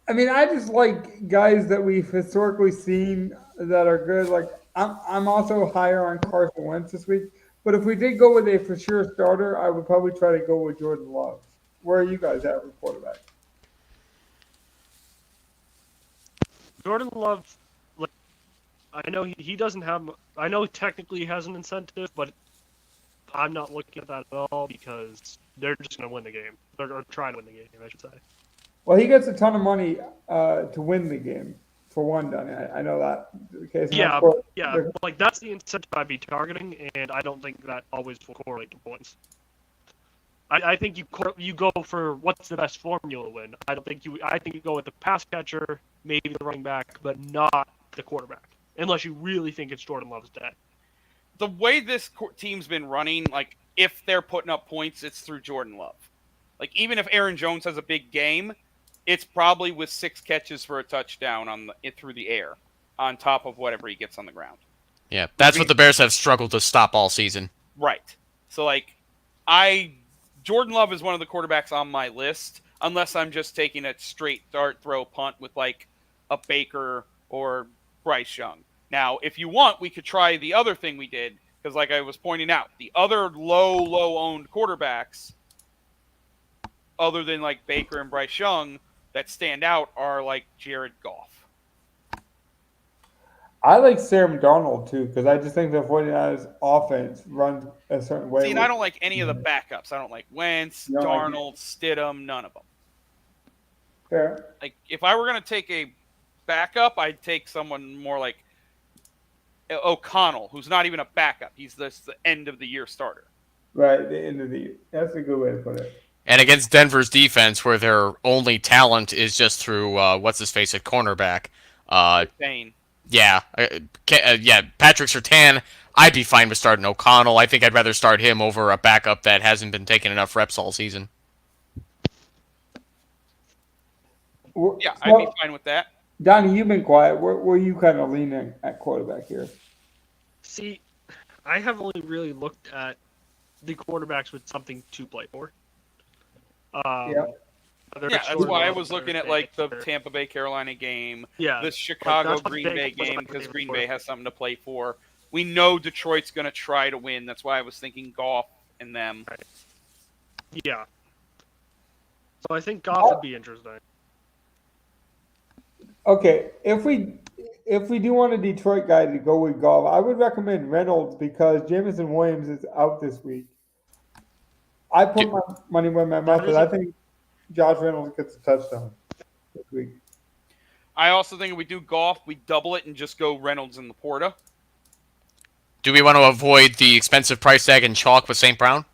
I mean, I just like guys that we've historically seen that are good. Like I'm also higher on Carson Wentz this week. But if we did go with a for sure starter, I would probably try to go with Jordan Love. Where are you guys at with quarterback? Jordan Love, like, I know he doesn't have. I know technically he has an incentive, but I'm not looking at that at all because they're just going to win the game. They're trying to win the game, I should say. Well, he gets a ton of money to win the game. For one, Donnie, I know that the case. Yeah, But like that's the incentive I'd be targeting, and I don't think that always will correlate to points. I think you go for what's the best formula win. I think you go with the pass catcher, maybe the running back, but not the quarterback, unless you really think it's Jordan Love's day. The way this team's been running, like if they're putting up points, it's through Jordan Love. Like even if Aaron Jones has a big game, it's probably with 6 catches for a touchdown through the air, on top of whatever he gets on the ground. Yeah, that's what the Bears have struggled to stop all season. Right. So like, Jordan Love is one of the quarterbacks on my list, unless I'm just taking a straight dart throw punt with like a Baker or Bryce Young. Now, if you want, we could try the other thing we did, because like I was pointing out, the other low owned quarterbacks, other than like Baker and Bryce Young, that stand out are like Jared Goff. I like Sam Darnold too because I just think the 49ers offense runs a certain way. See, and I don't like any of the backups. I don't like Wentz, No, Darnold, Stidham, none of them. Fair. Like if I were going to take a backup, I'd take someone more like O'Connell, who's not even a backup. He's the end of the year starter. Right, the end of the year. That's a good way to put it. And against Denver's defense, where their only talent is just through what's his face at cornerback, Bane. Yeah, Patrick Surtain. I'd be fine with starting O'Connell. I think I'd rather start him over a backup that hasn't been taking enough reps all season. Yeah, So, I'd be fine with that. Donnie, you've been quiet. Where you kind of leaning at quarterback here? See, I have only really looked at the quarterbacks with something to play for. Yeah. That's why I was looking at like the Tampa Bay Carolina game, the Chicago Green Bay game, because Green Bay has something to play for. We know Detroit's going to try to win. That's why I was thinking Goff and them. Right. Yeah. So I think Goff would be interesting. Okay, if we do want a Detroit guy to go with Goff, I would recommend Reynolds because Jameson Williams is out this week. I put my money where my mouth is. I think Josh Reynolds gets a touchdown this week. I also think if we do Goff, we double it and just go Reynolds and Laporta. Do we want to avoid the expensive price tag and chalk with St. Brown?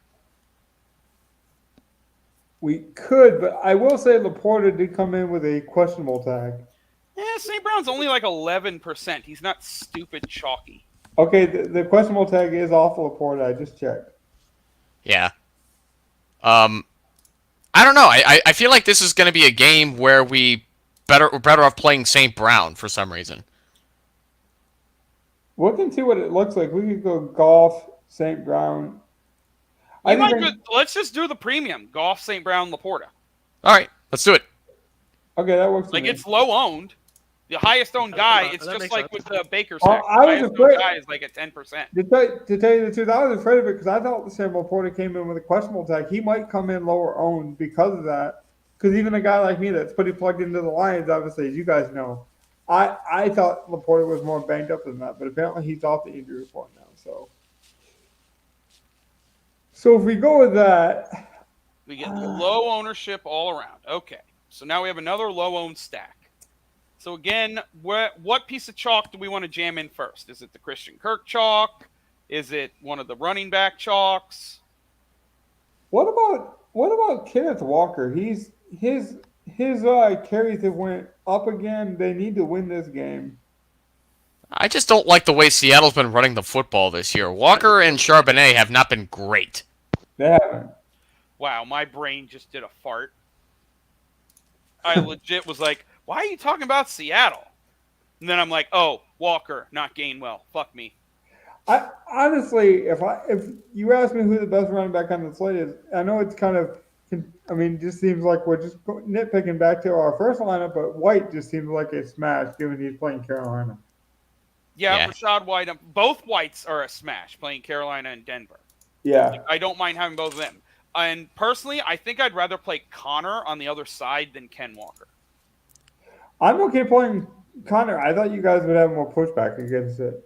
We could, but I will say Laporta did come in with a questionable tag. Yeah, St. Brown's only like 11%. He's not stupid chalky. Okay, the questionable tag is off Laporta. I just checked. Yeah. I don't know. I feel like this is going to be a game where we're better off playing St. Brown for some reason. We can see what it looks like. We could go Goff, St. Brown. Let's just do the premium. Goff, St. Brown, Laporta. All right, let's do it. Okay, that works. Like, it's low owned. The highest owned guy, it's just like with the Baker Oh, sack. The I was highest afraid- owned guy is like at 10%. To tell you the truth, I was afraid of it because I thought the Sam Laporta came in with a questionable tag. He might come in lower owned because of that. Because even a guy like me that's pretty plugged into the Lions, obviously, as you guys know, I thought Laporta was more banged up than that. But apparently he's off the injury report now. So if we go with that, We get low ownership all around. Okay. So now we have another low owned stack. So again, what piece of chalk do we want to jam in first? Is it the Christian Kirk chalk? Is it one of the running back chalks? what about Kenneth Walker? His carries have went up again. They need to win this game. I just don't like the way Seattle's been running the football this year. Walker and Charbonnet have not been great. They haven't. Wow, my brain just did a fart. I legit was like, why are you talking about Seattle? And then I'm like, oh, Walker, not Gainwell. Fuck me. I honestly, if you ask me who the best running back on the slate is, I know it's kind of, it just seems like we're just nitpicking back to our first lineup, but White just seems like a smash given he's playing Carolina. Yeah, Rashad White. Both Whites are a smash playing Carolina and Denver. Yeah. Like, I don't mind having both of them. And personally, I think I'd rather play Connor on the other side than Ken Walker. I'm okay playing Connor. I thought you guys would have more pushback against it.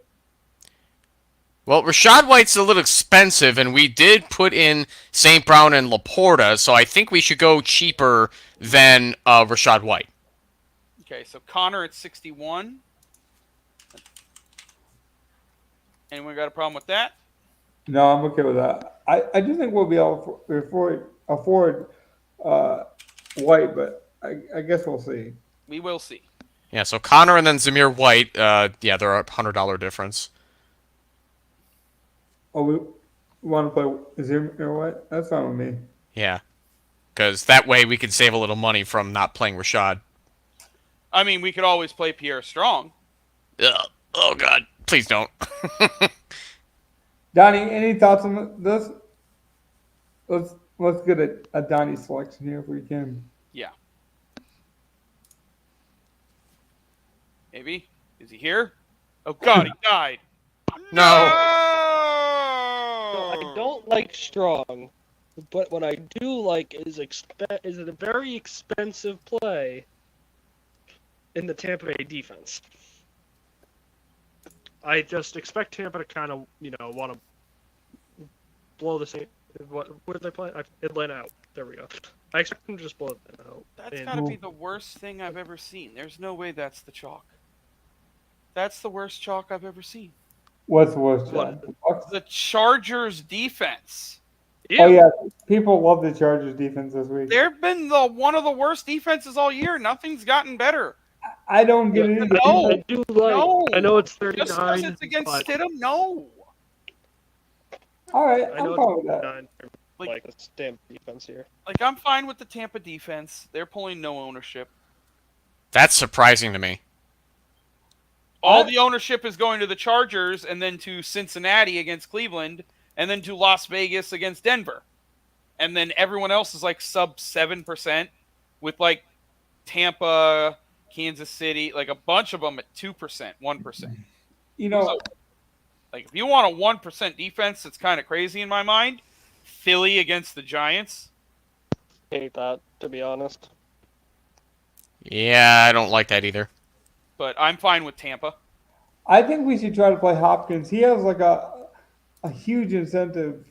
Well, Rashad White's a little expensive, and we did put in St. Brown and Laporta, so I think we should go cheaper than Rashad White. Okay, so Connor at 61. Anyone got a problem with that? No, I'm okay with that. I do think we'll be able to afford White, but I guess we'll see. We will see. Yeah, so Connor and then Zamir White, they're a $100 difference. Oh, we want to play Zamir White? That's fine with me. Yeah, because that way we can save a little money from not playing Rashad. I mean, we could always play Pierre Strong. Ugh. Oh, God. Please don't. Donnie, any thoughts on this? Let's get a Donnie selection here if we can. Yeah. Maybe? Is he here? Oh, God, he died. No. I don't like Strong, but what I do like is a very expensive play in the Tampa Bay defense. I just expect Tampa to kind of, want to blow the same. What did they play? Atlanta out. There we go. I expect them to just blow Atlanta out. That's got to be the worst thing I've ever seen. There's no way that's the chalk. That's the worst chalk I've ever seen. What's the worst? The Chargers defense. Oh, yeah. People love the Chargers defense this week. They've been one of the worst defenses all year. Nothing's gotten better. I don't get it. Yeah, either. No. I do like. No. I know it's Just 39. because it's against but Stidham, no. All right, I I'm know fine with it's that. 39 for, like the stamp defense here. Like, I'm fine with the Tampa defense. They're pulling no ownership. That's surprising to me. All the ownership is going to the Chargers, and then to Cincinnati against Cleveland, and then to Las Vegas against Denver. And then everyone else is like sub 7%, with like Tampa, Kansas City, like a bunch of them at 2%, 1%. You know, So, like, if you want a 1% defense, that's kind of crazy in my mind. Philly against the Giants. Hate that, to be honest. Yeah, I don't like that either. But I'm fine with Tampa. I think we should try to play Hopkins. He has like a huge incentive,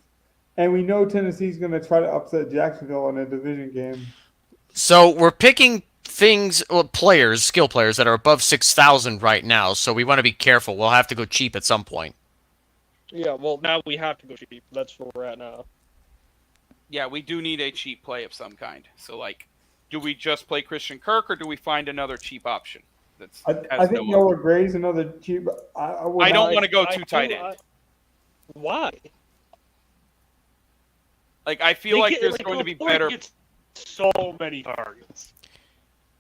and we know Tennessee's going to try to upset Jacksonville in a division game. So we're picking skill players that are above 6,000 right now. So we want to be careful. We'll have to go cheap at some point. Yeah, well, now we have to go cheap. That's where we're at now. Yeah, we do need a cheap play of some kind. So, like, do we just play Christian Kirk, or do we find another cheap option? I think Noah Gray's another cheap. I don't want to go too tight end. Why? Like, I feel like there's going to be better. Gets so many targets.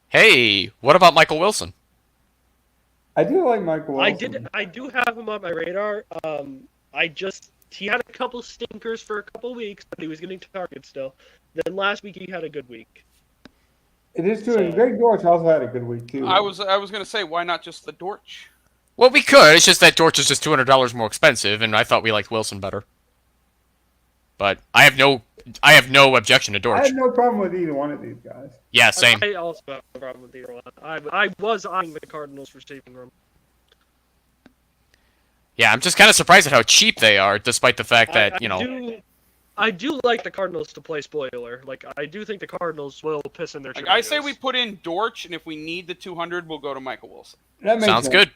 Hey, what about Michael Wilson? I do like Michael Wilson. I do have him on my radar. He had a couple stinkers for a couple weeks, but he was getting targets still. Then last week he had a good week. It is true. And Greg Dortch also had a good week too. I was going to say, why not just the Dortch? Well, we could. It's just that Dortch is just $200 more expensive, and I thought we liked Wilson better. But I have no objection to I Dortch. had no problem with either one of these guys. Yeah, same. I also have no problem with either one. I was eyeing the Cardinals receiving room. Yeah, I'm just kind of surprised at how cheap they are, despite the fact that, I do like the Cardinals to play spoiler. Like, I do think the Cardinals will piss in their Like, I say we put in Dortch, and if we need the 200, we'll go to Michael Wilson. That makes Sounds sense. good.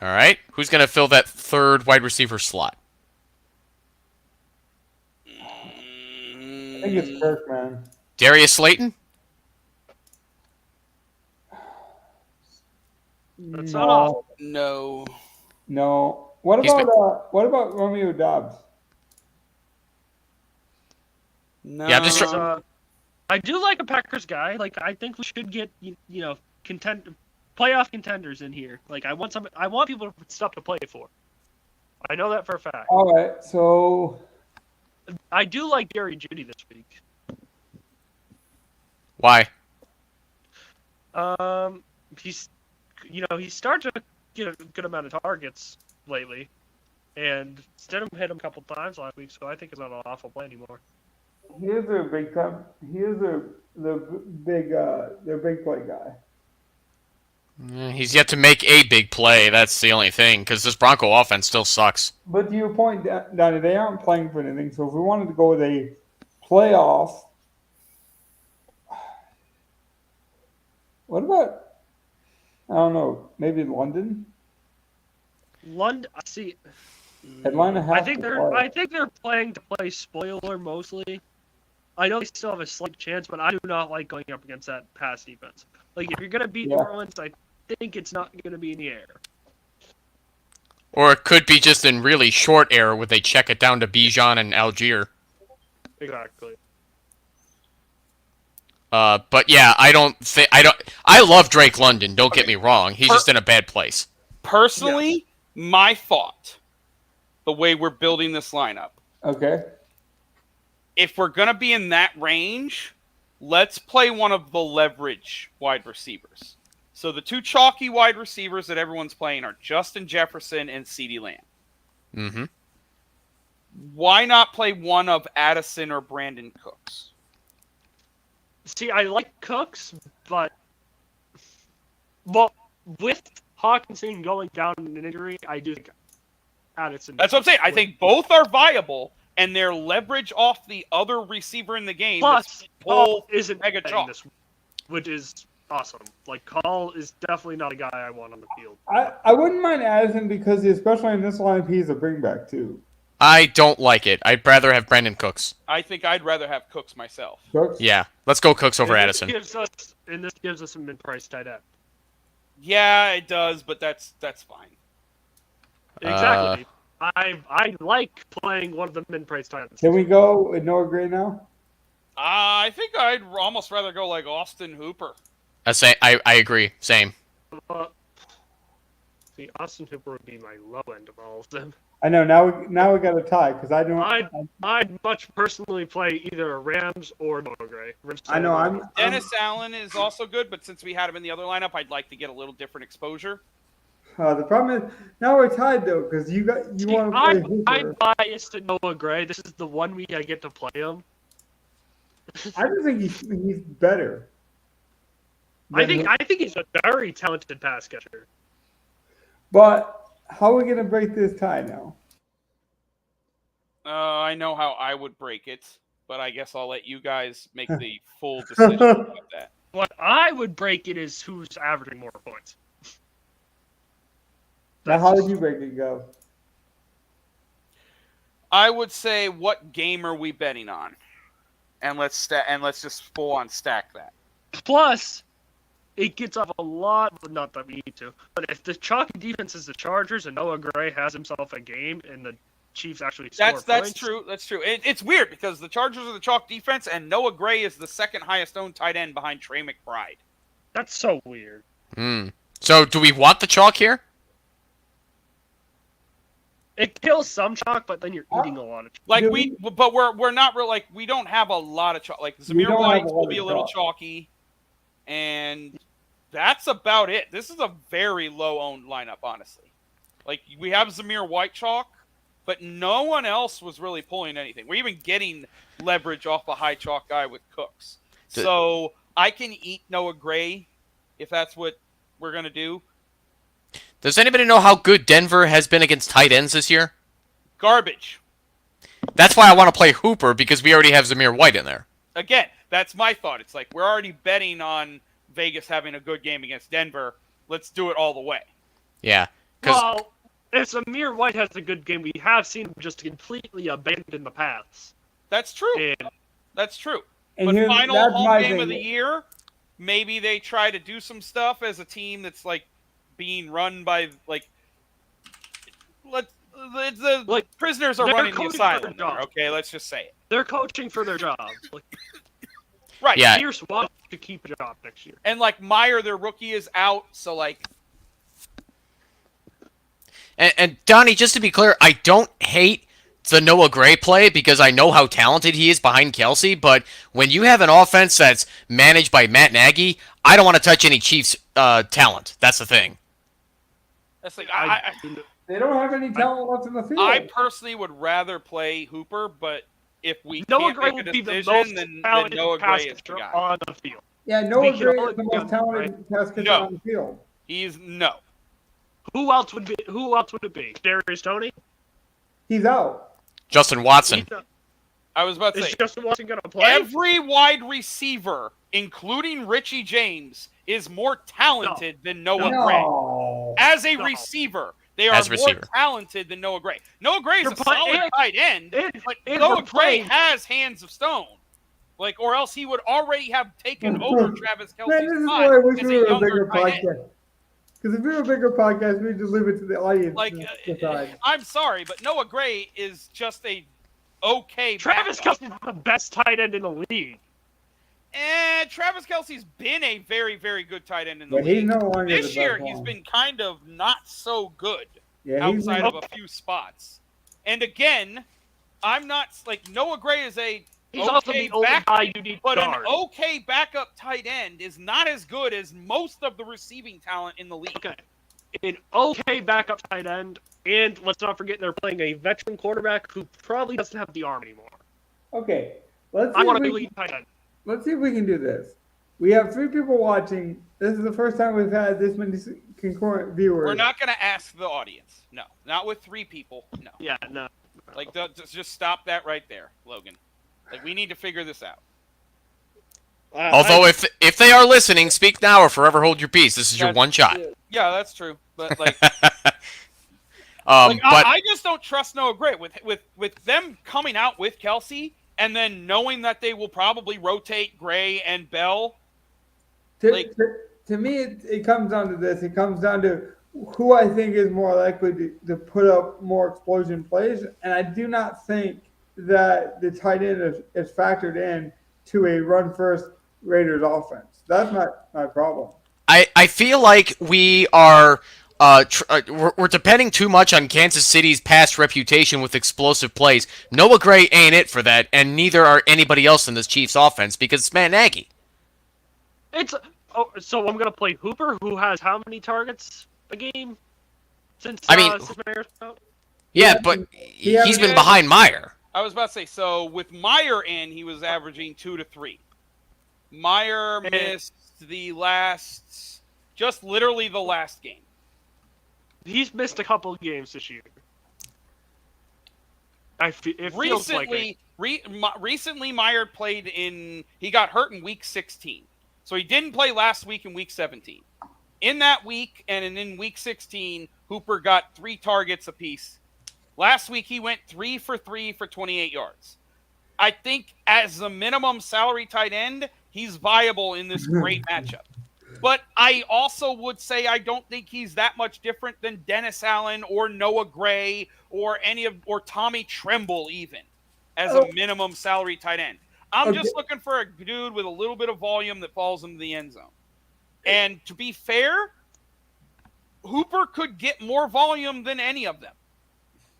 All right. Who's going to fill that third wide receiver slot? I think it's Kirk, man. Darius Slayton? That's not awful. No. No. What about Romeo Dobbs? No. Yeah, I'm just trying. I do like a Packers guy. Like, I think we should get playoff contenders in here. Like, I want people stuff to play for. I know that for a fact. All right, so I do like Jerry Jeudy this week. Why? He's started to get a good amount of targets lately, and Stidham hit him a couple times last week, so I think it's not an awful play anymore. he is their big time. He is their big play guy. He's yet to make a big play. That's the only thing, because this Bronco offense still sucks. But to your point, Donnie, they aren't playing for anything. So if we wanted to go with a playoff, what about? I don't know. Maybe London. London, see. Atlanta has I think they're playing to play spoiler mostly. I know they still have a slight chance, but I do not like going up against that pass defense. Like, if you're gonna beat New Orleans, I think it's not gonna be in the air. Or it could be just in really short air where they check it down to Bijan and Algier. Exactly. But yeah, I love Drake London, don't get me wrong. He's just in a bad place. Personally, my thought, the way we're building this lineup, Okay. if we're going to be in that range, let's play one of the leverage wide receivers. So the two chalky wide receivers that everyone's playing are Justin Jefferson and CeeDee Lamb. Mm-hmm. Why not play one of Addison or Brandon Cooks? See, I like Cooks, but with Hawkinson going down in an injury, I do think Addison. That's what I'm saying. I think both are viable, and they're leverage off the other receiver in the game. Plus, Cole Call isn't mega playing chalk. this week, which is awesome. Like, Call is definitely not a guy I want on the field. I wouldn't mind Addison because especially in this lineup, he's a bringback too. I don't like it. I'd rather have Brandon Cooks. I think I'd rather have Cooks myself. Cooks? Yeah, let's go Cooks over Addison. This gives us a mid-price tight end. Yeah, it does, but that's fine. Exactly. I like playing one of the min-price titans. Can we go with Noah Gray now? I think I'd almost rather go like Austin Hooper. I agree. Same. See, Austin Hooper would be my low end of all of them. I know. Now we got a tie because I don't. I'd much personally play either Rams or Noah Gray. I know. Dennis Allen is also good, but since we had him in the other lineup, I'd like to get a little different exposure. The problem is now we're tied though because you want to play Hooper. I'm biased to Noah Gray. This is the 1 week I get to play him. I just think he's better. I think he's a very talented pass catcher. But how are we gonna break this tie now? I know how I would break it, but I guess I'll let you guys make the full decision about that. What I would break it is who's averaging more points. Now, how would you break it go? I would say, what game are we betting on? And let's just full on stack that. Plus, it gets off a lot. Not that we need to, but if the chalky defense is the Chargers and Noah Gray has himself a game and the Chiefs actually score That's points, true. That's true. It's weird because the Chargers are the chalk defense, and Noah Gray is the second highest owned tight end behind Trey McBride. That's so weird. So, do we want the chalk here? It kills some chalk, but then you're eating a lot of chalk. Like but we're not real. Like we don't have a lot of chalk. Like Zamir White will be a little chalky, and that's about it. This is a very low owned lineup, honestly. Like we have Zamir White chalk, but no one else was really pulling anything. We're even getting leverage off a high chalk guy with Cooks. So I can eat Noah Gray if that's what we're gonna do. Does anybody know how good Denver has been against tight ends this year? Garbage. That's why I want to play Hooper, because we already have Zamir White in there. Again, that's my thought. It's like we're already betting on Vegas having a good game against Denver. Let's do it all the way. Yeah. Well, if Zamir White has a good game, we have seen him just completely abandon the paths. That's true. And that's true. And But final home game thing. of the year, maybe they try to do some stuff as a team that's like being run by prisoners are running the asylum. Okay, let's just say it. They're coaching for their jobs. Right. Yeah. Pierce wants to keep a job next year. And Meyer, their rookie, is out, so And Donnie, just to be clear, I don't hate the Noah Gray play because I know how talented he is behind Kelsey, but when you have an offense that's managed by Matt Nagy, I don't want to touch any Chiefs talent. That's the thing. that's like They don't have any talent left in the field. I personally would rather play Hooper, but if we Noah can't Gray make a would be the decision, most then talented Noah pass Gray is the catcher guy. on the field. Yeah, Noah We Gray can is the only most talented pass catcher No. on the field. He's no. Who else would it be? Darius Toney? He's out. Justin Watson. I was about to Is say, Justin Watson going to play? every wide receiver, including Richie James, is more talented than Noah Gray. No. As a No. receiver, they are As a more receiver. talented than Noah Gray. Noah Gray is You're a solid tight end, but Noah Gray has hands of stone. Or else he would already have taken over Travis Man, Kelce's this is spot why I wish as we a were a younger bigger tight end. podcast. Because if we were a bigger podcast, we'd just leave it to the audience to decide. I'm sorry, but Noah Gray is just a okay Travis backup. Kelce's the best tight end in the league. And Travis Kelce's been a very, very good tight end in the But he's league. no longer This the year, best he's one. been kind of not so good Yeah, he's outside been- of a few spots. And again, I'm not Noah Gray is a He's also the only guy you need but guard. an okay backup tight end is not as good as most of the receiving talent in the league. Okay. An okay backup tight end, and let's not forget they're playing a veteran quarterback who probably doesn't have the arm anymore. Okay, let's I see, want if to we, lead tight end. let's see if we can do this. We have 3 people watching. This is the first time we've had this many concurrent viewers. We're not going to ask the audience. No, not with 3 people. No. Yeah, no. Just stop that right there, Logan. We need to figure this out. Although, if they are listening, speak now or forever hold your peace. This is your one shot. Yeah, that's true. But I just don't trust Noah Gray with them coming out with Kelsey and then knowing that they will probably rotate Gray and Bell. To to me, it comes down to this. It comes down to who I think is more likely to put up more explosion plays, and I do not think that the tight end is factored in to a run first Raiders offense. That's my problem. I feel like we are we're depending too much on Kansas City's past reputation with explosive plays. Noah Gray ain't it for that, and neither are anybody else in this Chiefs offense because it's Matt Nagy. It's so I'm gonna play Hooper, who has how many targets a game since since Mayer's out? Yeah, but he's been behind Meyer. I was about to say, so with Meyer in, he was averaging 2 to 3. Meyer missed just literally the last game. He's missed a couple of games this year. It feels like it. Recently, Meyer played he got hurt in week 16. So he didn't play last week in week 17. In that week and in week 16, Hooper got 3 targets apiece. Last week, he went 3 for 3 for 28 yards. I think as a minimum salary tight end, he's viable in this great matchup. But I also would say I don't think he's that much different than Dennis Allen or Noah Gray or Tommy Tremble even as a minimum salary tight end. I'm just looking for a dude with a little bit of volume that falls into the end zone. And to be fair, Hooper could get more volume than any of them.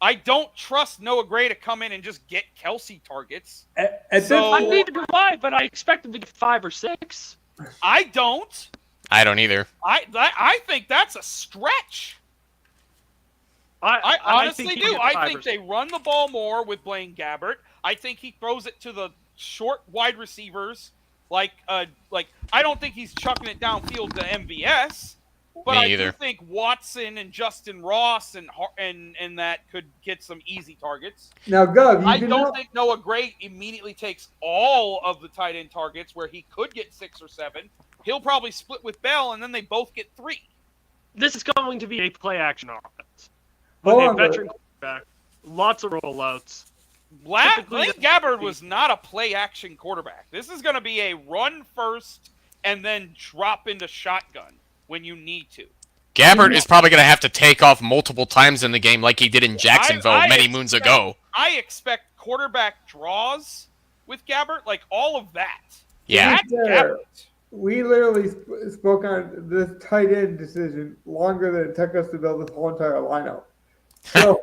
I don't trust Noah Gray to come in and just get Kelsey targets. Neither do I, but I expect him to get 5 or 6. I don't. I don't either. I think that's a stretch. I honestly do. I think they run the ball more with Blaine Gabbert. I think he throws it to the short wide receivers. Like I don't think he's chucking it downfield to MVS. But I do think Watson and Justin Ross and that could get some easy targets. Now, Gov, I don't think Noah Gray immediately takes all of the tight end targets where he could get 6 or 7. He'll probably split with Bell, and then they both get 3. This is going to be a play-action offense. With a veteran quarterback, lots of rollouts. Blaine Gabbert was not a play-action quarterback. This is going to be a run first and then drop into shotgun when you need to. Gabbert is probably going to have to take off multiple times in the game like he did in Jacksonville many moons ago. I expect quarterback draws with Gabbert, like all of that. Yeah. That's Gabbert. We literally spoke on this tight end decision longer than it took us to build this whole entire lineup. So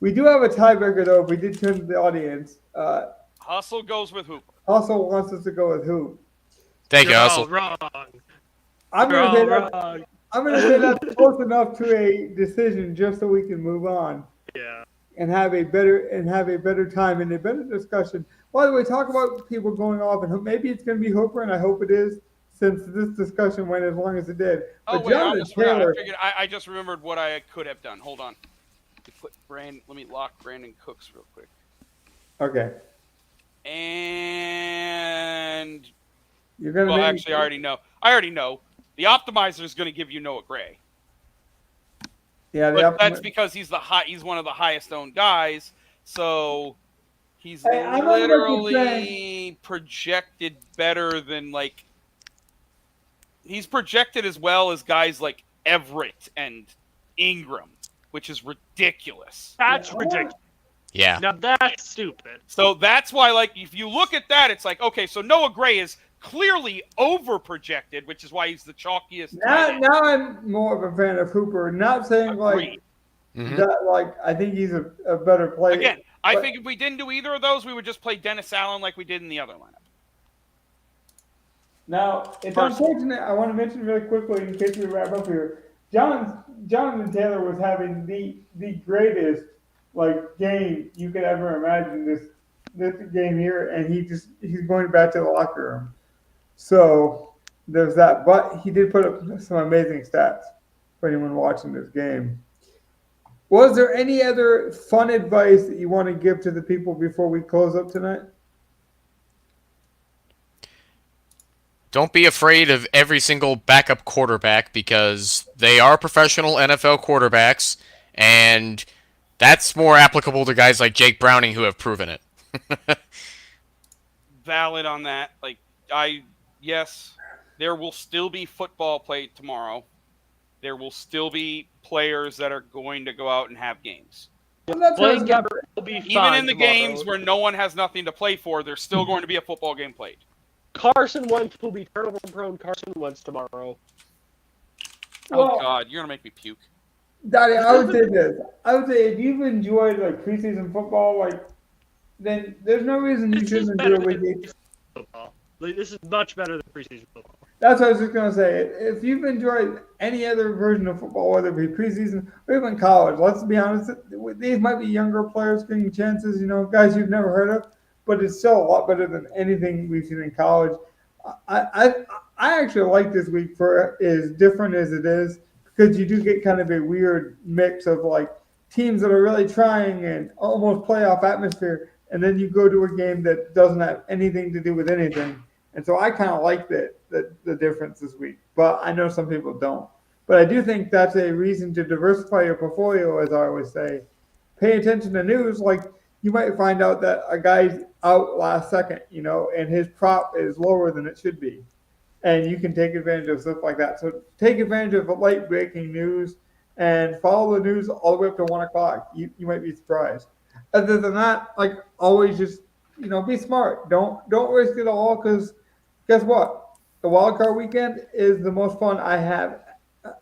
we do have a tiebreaker, though. If we did turn to the audience. Hustle goes with Hooper. Hustle wants us to go with who? Thank you, Hustle. Wrong. I'm going to say that's close enough to a decision just so we can move on. Yeah. And have a better time and a better discussion. By the way, talk about people going off, and maybe it's going to be Hooper, and I hope it is, since this discussion went as long as it did. But I just remembered what I could have done. Hold on. Let me lock Brandon Cooks real quick. Okay. And you're gonna. Well, actually, I already know. The optimizer is going to give you Noah Gray. Yeah, but that's because he's one of the highest owned guys. So he's literally projected better than he's projected as well as guys like Everett and Ingram, which is ridiculous. That's ridiculous. Yeah. Now that's stupid. So that's why, if you look at that, it's like, okay, so Noah Gray is clearly over-projected, which is why he's the chalkiest. Now I'm more of a fan of Hooper. Not saying that, I think he's a better player. Again, I think if we didn't do either of those, we would just play Dennis Allen like we did in the other lineup. Now, it's unfortunate. I want to mention really quickly in case we wrap up here. Jonathan Taylor was having the greatest game you could ever imagine this game here, and he's going back to the locker room. So there's that, but he did put up some amazing stats for anyone watching this game. Was there any other fun advice that you want to give to the people before we close up tonight? Don't be afraid of every single backup quarterback because they are professional NFL quarterbacks, and that's more applicable to guys like Jake Browning who have proven it. Valid on that. Yes, there will still be football played tomorrow. There will still be players that are going to go out and have games. Well, that's what I was Blaine gonna- Gabbert will be fine Even in the tomorrow. games where no one has nothing to play for, there's still going to be a football game played. Carson Wentz will be turnover prone Carson Wentz tomorrow. Well, Oh God, you're gonna make me puke. Daddy, I would say this. I would say if you've enjoyed like preseason football, like then there's no reason you This is shouldn't better enjoy than week 8. preseason football. Like, this is much better than preseason football. That's what I was just gonna say. If you've enjoyed any other version of football, whether it be preseason or even college, let's be honest, these might be younger players getting chances. You know, guys you've never heard of, but it's still a lot better than anything we've seen in college. I actually like this week for as different as it is because you do get kind of a weird mix of like teams that are really trying and almost playoff atmosphere, and then you go to a game that doesn't have anything to do with anything. And so I kind of like the difference this week, but I know some people don't. But I do think that's a reason to diversify your portfolio, as I always say. Pay attention to news. Like you might find out that a guy's out last second, you know, and his prop is lower than it should be. And you can take advantage of stuff like that. So take advantage of late breaking news and follow the news all the way up to 1 o'clock. You might be surprised. Other than that, like always just, you know, be smart. Don't risk it all because guess what? The wild card weekend is the most fun I have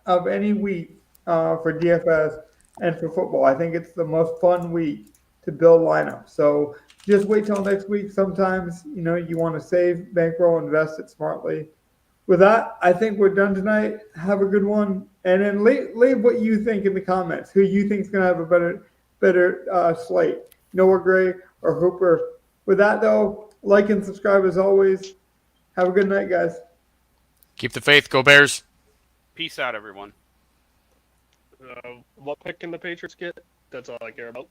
of any week for DFS and for football. I think it's the most fun week to build lineups. So just wait till next week. Sometimes, you know, you want to save, bankroll, invest it smartly. With that, I think we're done tonight. Have a good one. And then leave what you think in the comments. Who you think is going to have a better slate. Noah Gray or Hooper. With that, though, like and subscribe as always. Have a good night, guys. Keep the faith. Go Bears. Peace out, everyone. What pick can the Patriots get? That's all I care about.